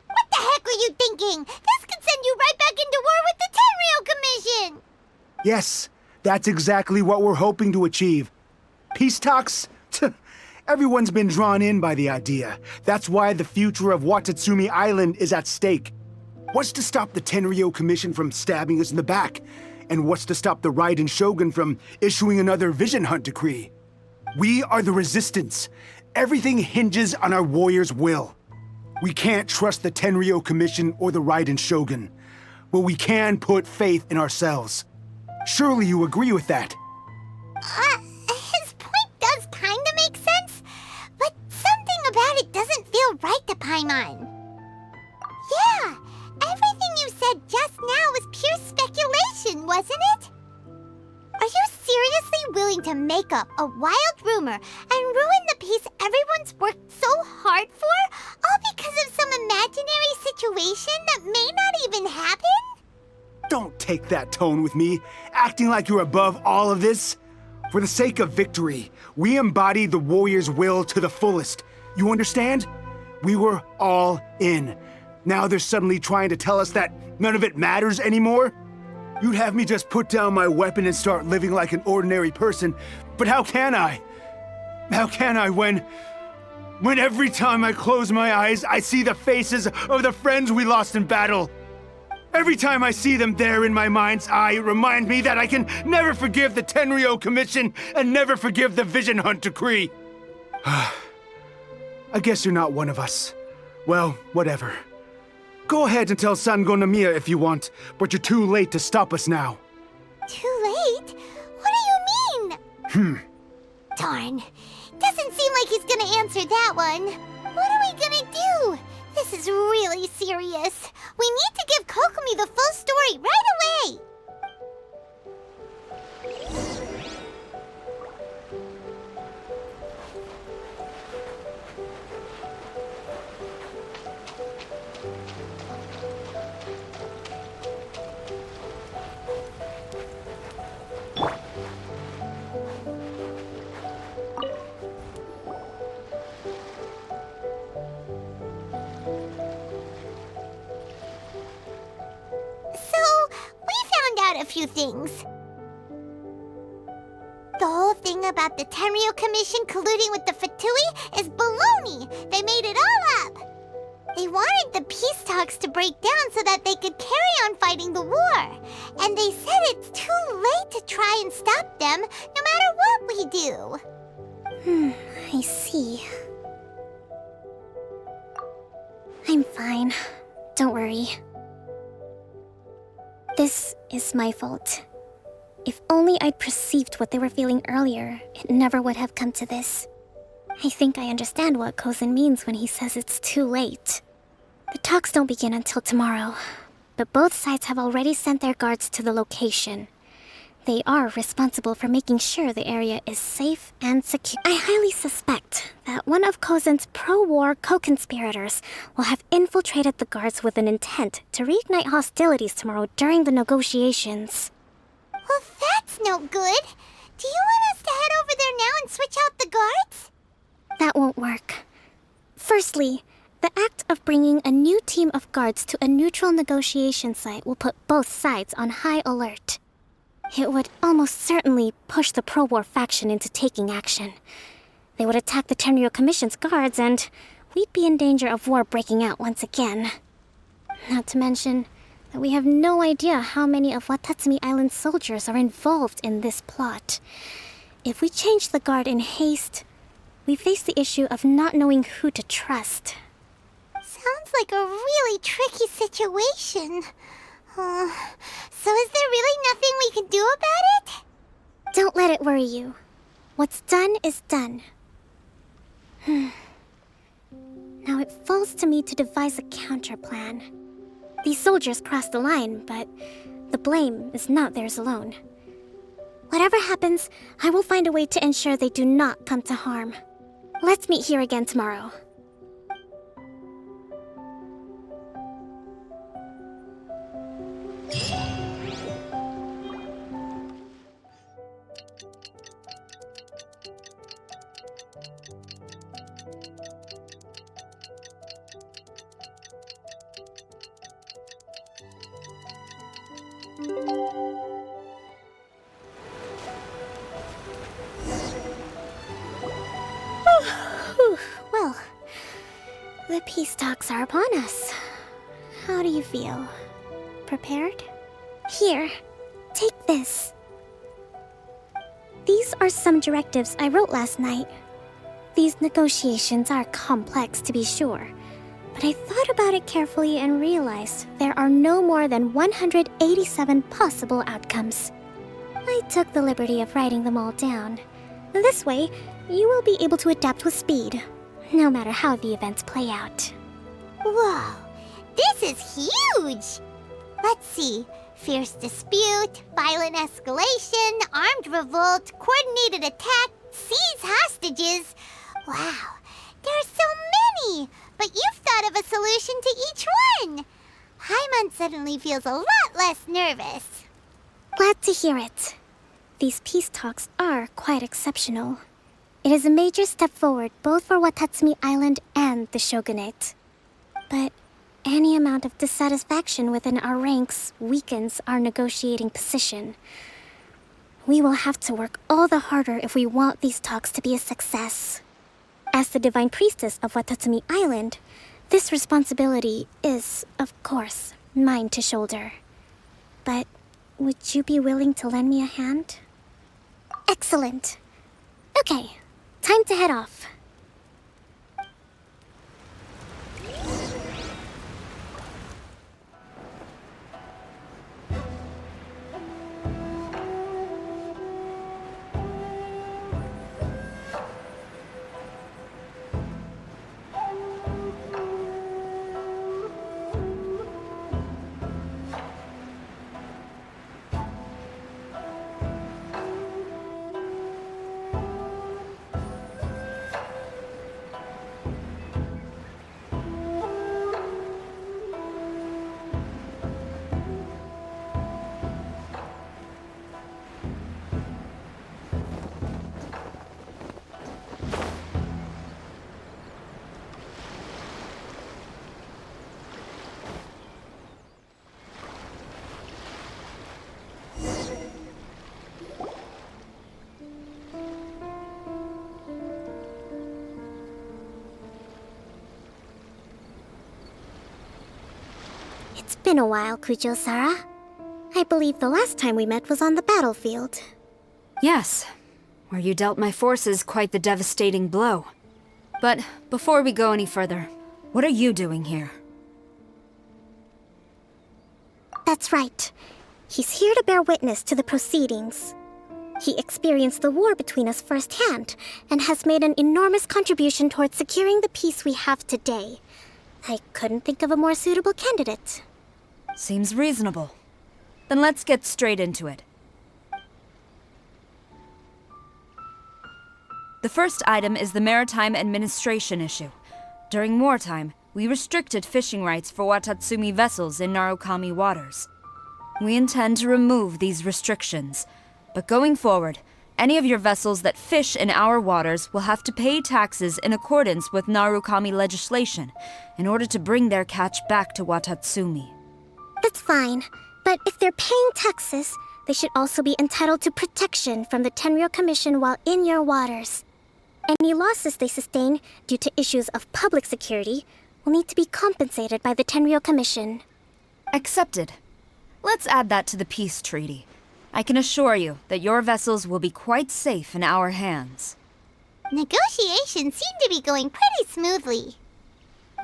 What the heck were you thinking? This could send you right back into war with the Tenryou Commission! Yes, that's exactly what we're hoping to achieve. Peace talks? Everyone's been drawn in by the idea. That's why the future of Watatsumi Island is at stake. What's to stop the Tenryou Commission from stabbing us in the back? And what's to stop the Raiden Shogun from issuing another Vision Hunt decree? We are the Resistance. Everything hinges on our warrior's will. We can't trust the Tenryou Commission or the Raiden Shogun, but we can put faith in ourselves. Surely you agree with that? His point does kinda make sense, but something about it doesn't feel right to Paimon. Yeah, everything you said just now was pure speculation, wasn't it? Are you seriously willing to make up a wild rumor and ruin the peace everyone's worked so hard for, all because of some imaginary situation that may not even happen? Don't take that tone with me, acting like you're above all of this. For the sake of victory, we embody the warrior's will to the fullest. You understand? We were all in. Now they're suddenly trying to tell us that none of it matters anymore? You'd have me just put down my weapon and start living like an ordinary person, but how can I? How can I when every time I close my eyes, I see the faces of the friends we lost in battle? Every time I see them there in my mind's eye, it reminds me that I can never forgive the Tenryou Commission and never forgive the Vision Hunt decree. I guess you're not one of us. Well, whatever. Go ahead and tell Sangonomiya if you want, but you're too late to stop us now. Too late? What do you mean? Darn. Doesn't seem like he's gonna answer that one. What are we gonna do? This is really serious. We need to give Kokomi the full story right away! A few things. The whole thing about the Tenryou Commission colluding with the Fatui is baloney. They made it all up. They wanted the peace talks to break down so that they could carry on fighting the war. And they said it's too late to try and stop them, no matter what we do. I see. I'm fine. Don't worry. This is my fault. If only I'd perceived what they were feeling earlier, it never would have come to this. I think I understand what Kozan means when he says it's too late. The talks don't begin until tomorrow, but both sides have already sent their guards to the location. They are responsible for making sure the area is safe and secure. I highly suspect that one of Kozan's pro-war co-conspirators will have infiltrated the guards with an intent to reignite hostilities tomorrow during the negotiations. Well, that's no good. Do you want us to head over there now and switch out the guards? That won't work. Firstly, the act of bringing a new team of guards to a neutral negotiation site will put both sides on high alert. It would almost certainly push the pro-war faction into taking action. They would attack the Tenryou Commission's guards, and we'd be in danger of war breaking out once again. Not to mention that we have no idea how many of Watatsumi Island's soldiers are involved in this plot. If we change the guard in haste, we face the issue of not knowing who to trust. Sounds like a really tricky situation. So is there really nothing we can do about it? Don't let it worry you. What's done is done. Now it falls to me to devise a counter-plan. These soldiers crossed the line, but the blame is not theirs alone. Whatever happens, I will find a way to ensure they do not come to harm. Let's meet here again tomorrow. Well, the peace talks are upon us. How do you feel? Prepared? Here, take this. These are some directives I wrote last night. These negotiations are complex, to be sure, but I thought about it carefully and realized there are no more than 187 possible outcomes. I took the liberty of writing them all down. This way, you will be able to adapt with speed, no matter how the events play out. Whoa, this is huge! Let's see. Fierce dispute, violent escalation, armed revolt, coordinated attack, seize hostages. Wow, there are so many! But you've thought of a solution to each one! Paimon suddenly feels a lot less nervous. Glad to hear it. These peace talks are quite exceptional. It is a major step forward both for Watatsumi Island and the Shogunate. But any amount of dissatisfaction within our ranks weakens our negotiating position. We will have to work all the harder if we want these talks to be a success. As the Divine Priestess of Watatsumi Island, this responsibility is, of course, mine to shoulder. But would you be willing to lend me a hand? Excellent. Okay, time to head off. It's been a while, Kujo-Sara. I believe the last time we met was on the battlefield. Yes, where you dealt my forces quite the devastating blow. But before we go any further, what are you doing here? That's right. He's here to bear witness to the proceedings. He experienced the war between us firsthand, and has made an enormous contribution towards securing the peace we have today. I couldn't think of a more suitable candidate. Seems reasonable. Then let's get straight into it. The first item is the maritime administration issue. During wartime, we restricted fishing rights for Watatsumi vessels in Narukami waters. We intend to remove these restrictions, but going forward, any of your vessels that fish in our waters will have to pay taxes in accordance with Narukami legislation in order to bring their catch back to Watatsumi. That's fine, but if they're paying taxes, they should also be entitled to protection from the Tenryou Commission while in your waters. Any losses they sustain due to issues of public security will need to be compensated by the Tenryou Commission. Accepted. Let's add that to the peace treaty. I can assure you that your vessels will be quite safe in our hands. Negotiations seem to be going pretty smoothly.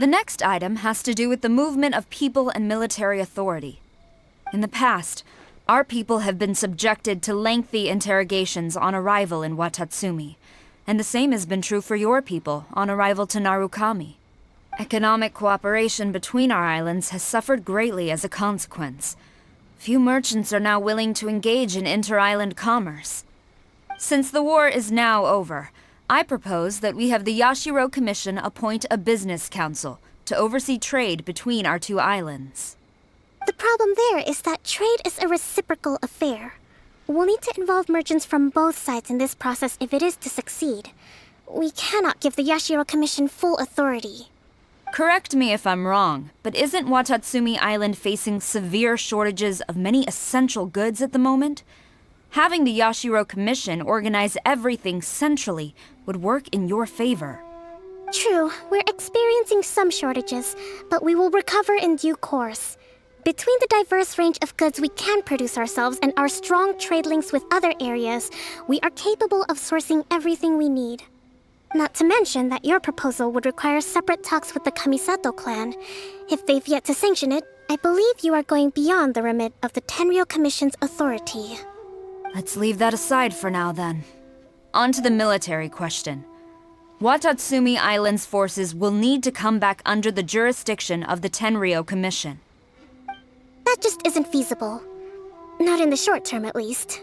The next item has to do with the movement of people and military authority. In the past, our people have been subjected to lengthy interrogations on arrival in Watatsumi, and the same has been true for your people on arrival to Narukami. Economic cooperation between our islands has suffered greatly as a consequence. Few merchants are now willing to engage in inter-island commerce. Since the war is now over, I propose that we have the Yashiro Commission appoint a business council to oversee trade between our two islands. The problem there is that trade is a reciprocal affair. We'll need to involve merchants from both sides in this process if it is to succeed. We cannot give the Yashiro Commission full authority. Correct me if I'm wrong, but isn't Watatsumi Island facing severe shortages of many essential goods at the moment? Having the Yashiro Commission organize everything centrally would work in your favor. True, we're experiencing some shortages, but we will recover in due course. Between the diverse range of goods we can produce ourselves and our strong trade links with other areas, we are capable of sourcing everything we need. Not to mention that your proposal would require separate talks with the Kamisato clan. If they've yet to sanction it, I believe you are going beyond the remit of the Tenryou Commission's authority. Let's leave that aside for now, then. On to the military question. Watatsumi Island's forces will need to come back under the jurisdiction of the Tenryou Commission. That just isn't feasible. Not in the short term, at least.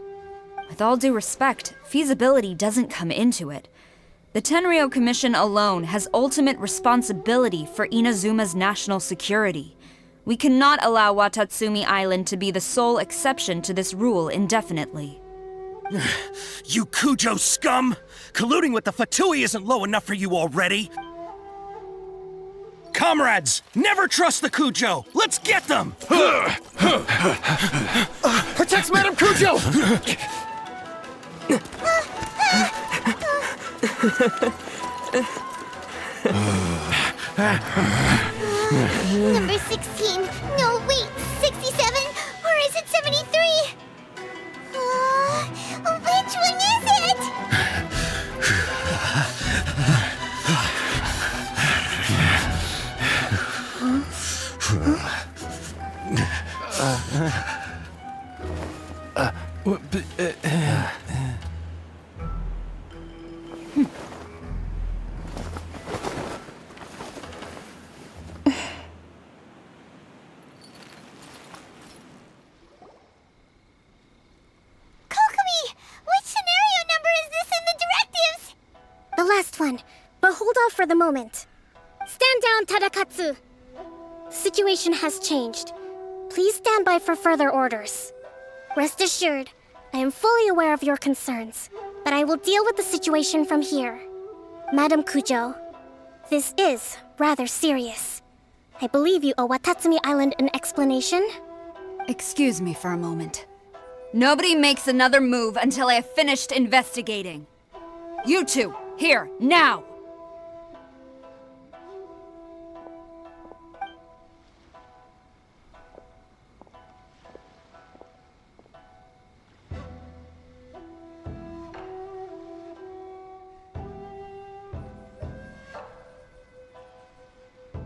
With all due respect, feasibility doesn't come into it. The Tenryou Commission alone has ultimate responsibility for Inazuma's national security. We cannot allow Watatsumi Island to be the sole exception to this rule indefinitely. You Kujo scum! Colluding with the Fatui isn't low enough for you already! Comrades, never trust the Kujo! Let's get them! Protect Madame Kujo! Number 16. No, wait, 67? Or is it 73? Which one is it? The last one, but hold off for the moment. Stand down, Tadakatsu! The situation has changed. Please stand by for further orders. Rest assured, I am fully aware of your concerns, but I will deal with the situation from here. Madam Kujo, this is rather serious. I believe you owe Watatsumi Island an explanation. Excuse me for a moment. Nobody makes another move until I have finished investigating. You two, here, now!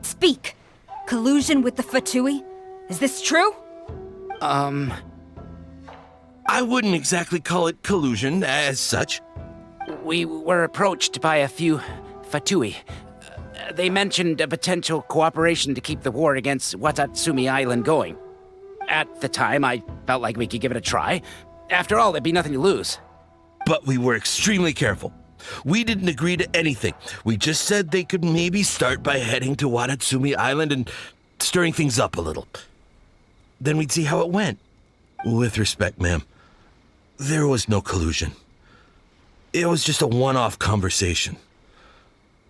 Speak! Collusion with the Fatui? Is this true? I wouldn't exactly call it collusion as such. We were approached by a few Fatui. They mentioned a potential cooperation to keep the war against Watatsumi Island going. At the time, I felt like we could give it a try. After all, there'd be nothing to lose. But we were extremely careful. We didn't agree to anything. We just said they could maybe start by heading to Watatsumi Island and stirring things up a little. Then we'd see how it went. With respect, ma'am, there was no collusion. It was just a one-off conversation.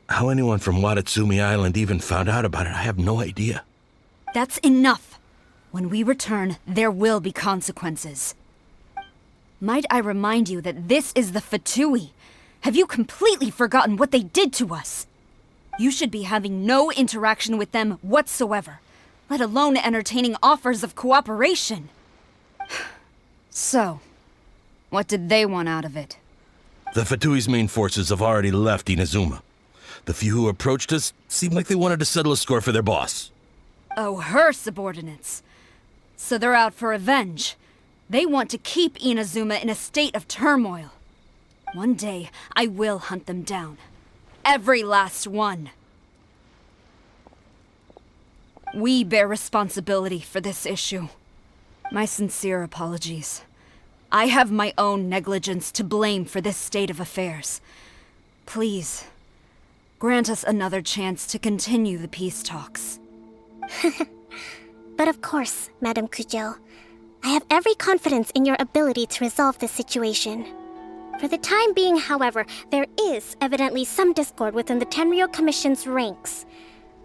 How anyone from Watatsumi Island even found out about it, I have no idea. That's enough. When we return, there will be consequences. Might I remind you that this is the Fatui? Have you completely forgotten what they did to us? You should be having no interaction with them whatsoever, let alone entertaining offers of cooperation. So, what did they want out of it? The Fatui's main forces have already left Inazuma. The few who approached us seemed like they wanted to settle a score for their boss. Oh, her subordinates. So they're out for revenge. They want to keep Inazuma in a state of turmoil. One day, I will hunt them down. Every last one. We bear responsibility for this issue. My sincere apologies. I have my own negligence to blame for this state of affairs. Please, grant us another chance to continue the peace talks. But of course, Madame Kujo. I have every confidence in your ability to resolve this situation. For the time being, however, there is evidently some discord within the Tenryou Commission's ranks.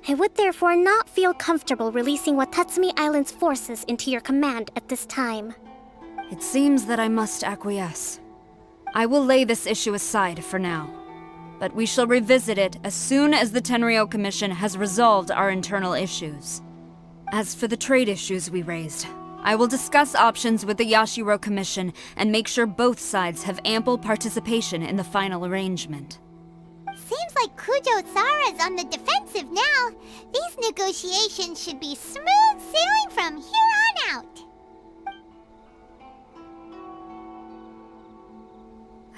I would therefore not feel comfortable releasing Watatsumi Island's forces into your command at this time. It seems that I must acquiesce. I will lay this issue aside for now, but we shall revisit it as soon as the Tenryou Commission has resolved our internal issues. As for the trade issues we raised, I will discuss options with the Yashiro Commission and make sure both sides have ample participation in the final arrangement. Seems like Kujo-Sara's on the defensive now. These negotiations should be smooth sailing from here on out.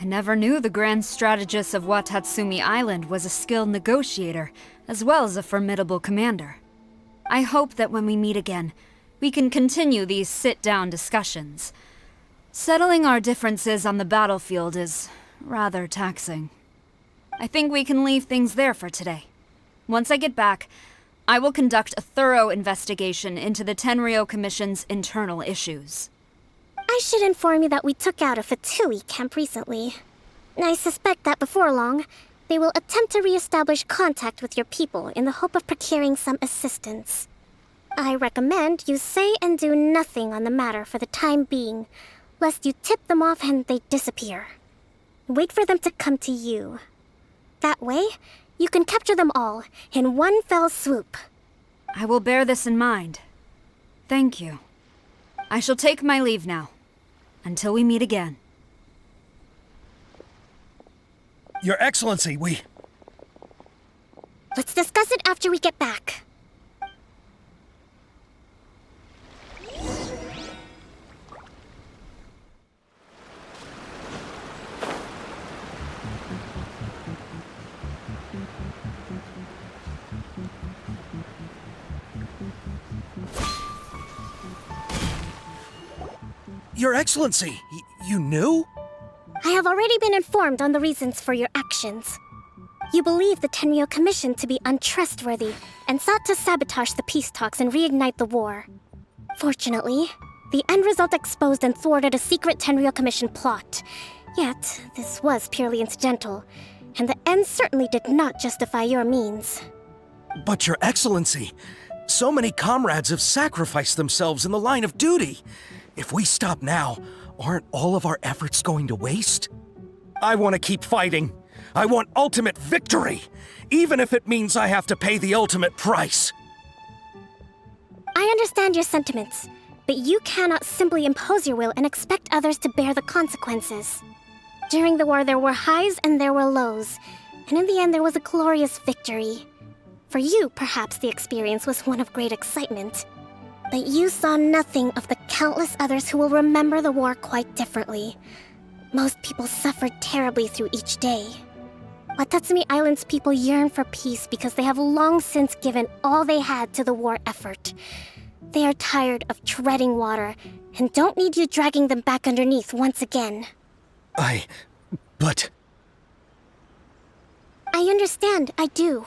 I never knew the grand strategist of Watatsumi Island was a skilled negotiator, as well as a formidable commander. I hope that when we meet again, we can continue these sit-down discussions. Settling our differences on the battlefield is rather taxing. I think we can leave things there for today. Once I get back, I will conduct a thorough investigation into the Tenryou Commission's internal issues. I should inform you that we took out a Fatui camp recently. I suspect that before long, they will attempt to re-establish contact with your people in the hope of procuring some assistance. I recommend you say and do nothing on the matter for the time being, lest you tip them off and they disappear. Wait for them to come to you. That way, you can capture them all in one fell swoop. I will bear this in mind. Thank you. I shall take my leave now. Until we meet again. Your Excellency, Let's discuss it after we get back. Your Excellency, you knew? I have already been informed on the reasons for your actions. You believe the Tenryou Commission to be untrustworthy and sought to sabotage the peace talks and reignite the war. Fortunately, the end result exposed and thwarted a secret Tenryou Commission plot. Yet, this was purely incidental, and the end certainly did not justify your means. But Your Excellency, so many comrades have sacrificed themselves in the line of duty. If we stop now, aren't all of our efforts going to waste? I want to keep fighting. I want ultimate victory, even if it means I have to pay the ultimate price. I understand your sentiments, but you cannot simply impose your will and expect others to bear the consequences. During the war, there were highs and there were lows, and in the end, there was a glorious victory. For you, perhaps the experience was one of great excitement. But you saw nothing of the countless others who will remember the war quite differently. Most people suffered terribly through each day. Watatsumi Island's people yearn for peace because they have long since given all they had to the war effort. They are tired of treading water and don't need you dragging them back underneath once again. But... I understand, I do.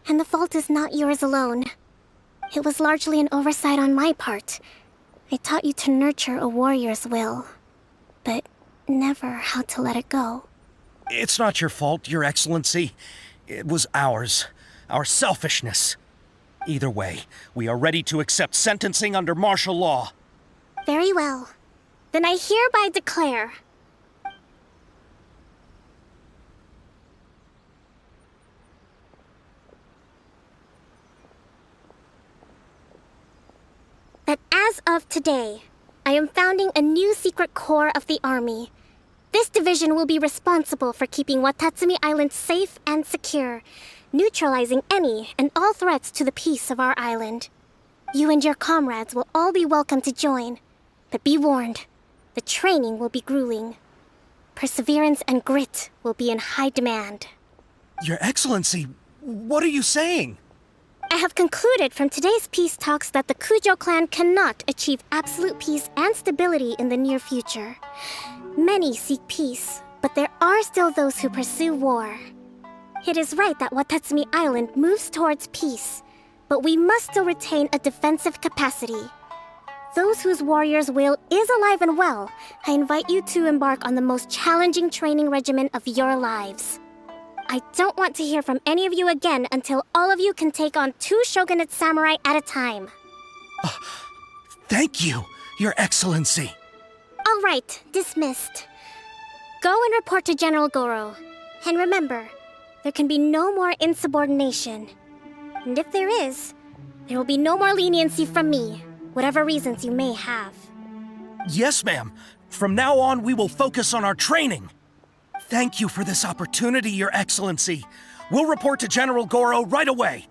And the fault is not yours alone. It was largely an oversight on my part. I taught you to nurture a warrior's will, but never how to let it go. It's not your fault, Your Excellency. It was ours. Our selfishness. Either way, we are ready to accept sentencing under martial law. Very well. Then I hereby declare... that as of today, I am founding a new secret corps of the army. This division will be responsible for keeping Watatsumi Island safe and secure, neutralizing any and all threats to the peace of our island. You and your comrades will all be welcome to join, but be warned, the training will be grueling. Perseverance and grit will be in high demand. Your Excellency, what are you saying? I have concluded from today's peace talks that the Kujo clan cannot achieve absolute peace and stability in the near future. Many seek peace, but there are still those who pursue war. It is right that Watatsumi Island moves towards peace, but we must still retain a defensive capacity. Those whose warrior's will is alive and well, I invite you to embark on the most challenging training regimen of your lives. I don't want to hear from any of you again until all of you can take on 2 shogunate samurai at a time. Thank you, Your Excellency. All right, dismissed. Go and report to General Goro. And remember, there can be no more insubordination. And if there is, there will be no more leniency from me, whatever reasons you may have. Yes, ma'am. From now on, we will focus on our training. Thank you for this opportunity, Your Excellency. We'll report to General Goro right away.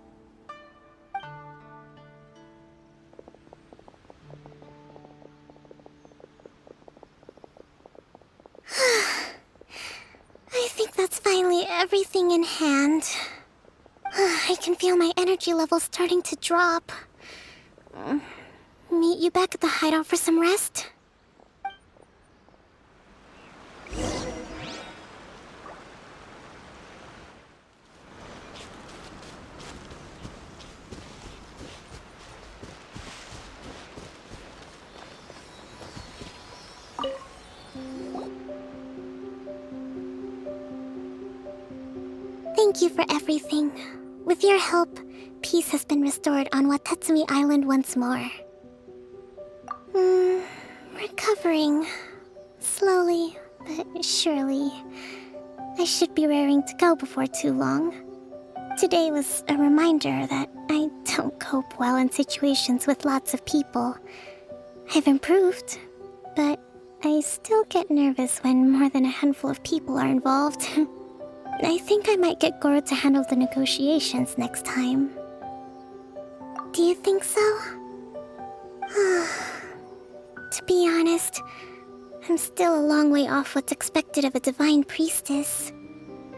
I think that's finally everything in hand. I can feel my energy levels starting to drop. Meet you back at the hideout for some rest? Thank you for everything. With your help, peace has been restored on Watatsumi Island once more. Recovering. Slowly, but surely. I should be raring to go before too long. Today was a reminder that I don't cope well in situations with lots of people. I've improved, but I still get nervous when more than a handful of people are involved. I think I might get Goro to handle the negotiations next time. Do you think so? To be honest, I'm still a long way off what's expected of a divine priestess.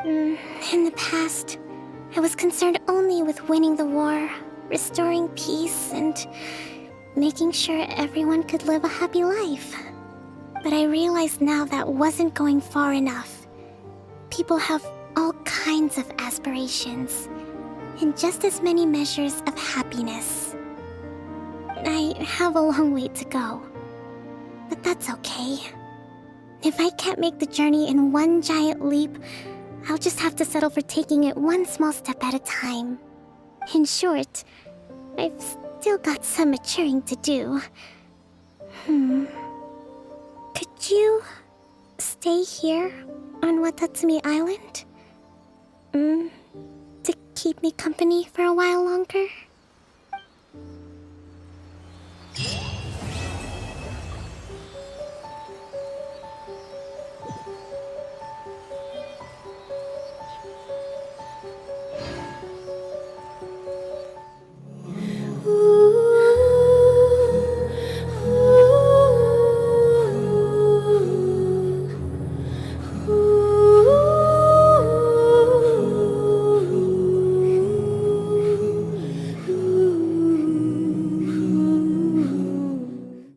In the past, I was concerned only with winning the war, restoring peace, and making sure everyone could live a happy life. But I realize now that wasn't going far enough. People have all kinds of aspirations, and just as many measures of happiness. I have a long way to go, but that's okay. If I can't make the journey in one giant leap, I'll just have to settle for taking it one small step at a time. In short, I've still got some maturing to do. Could you stay here on Watatsumi Island? To keep me company for a while longer?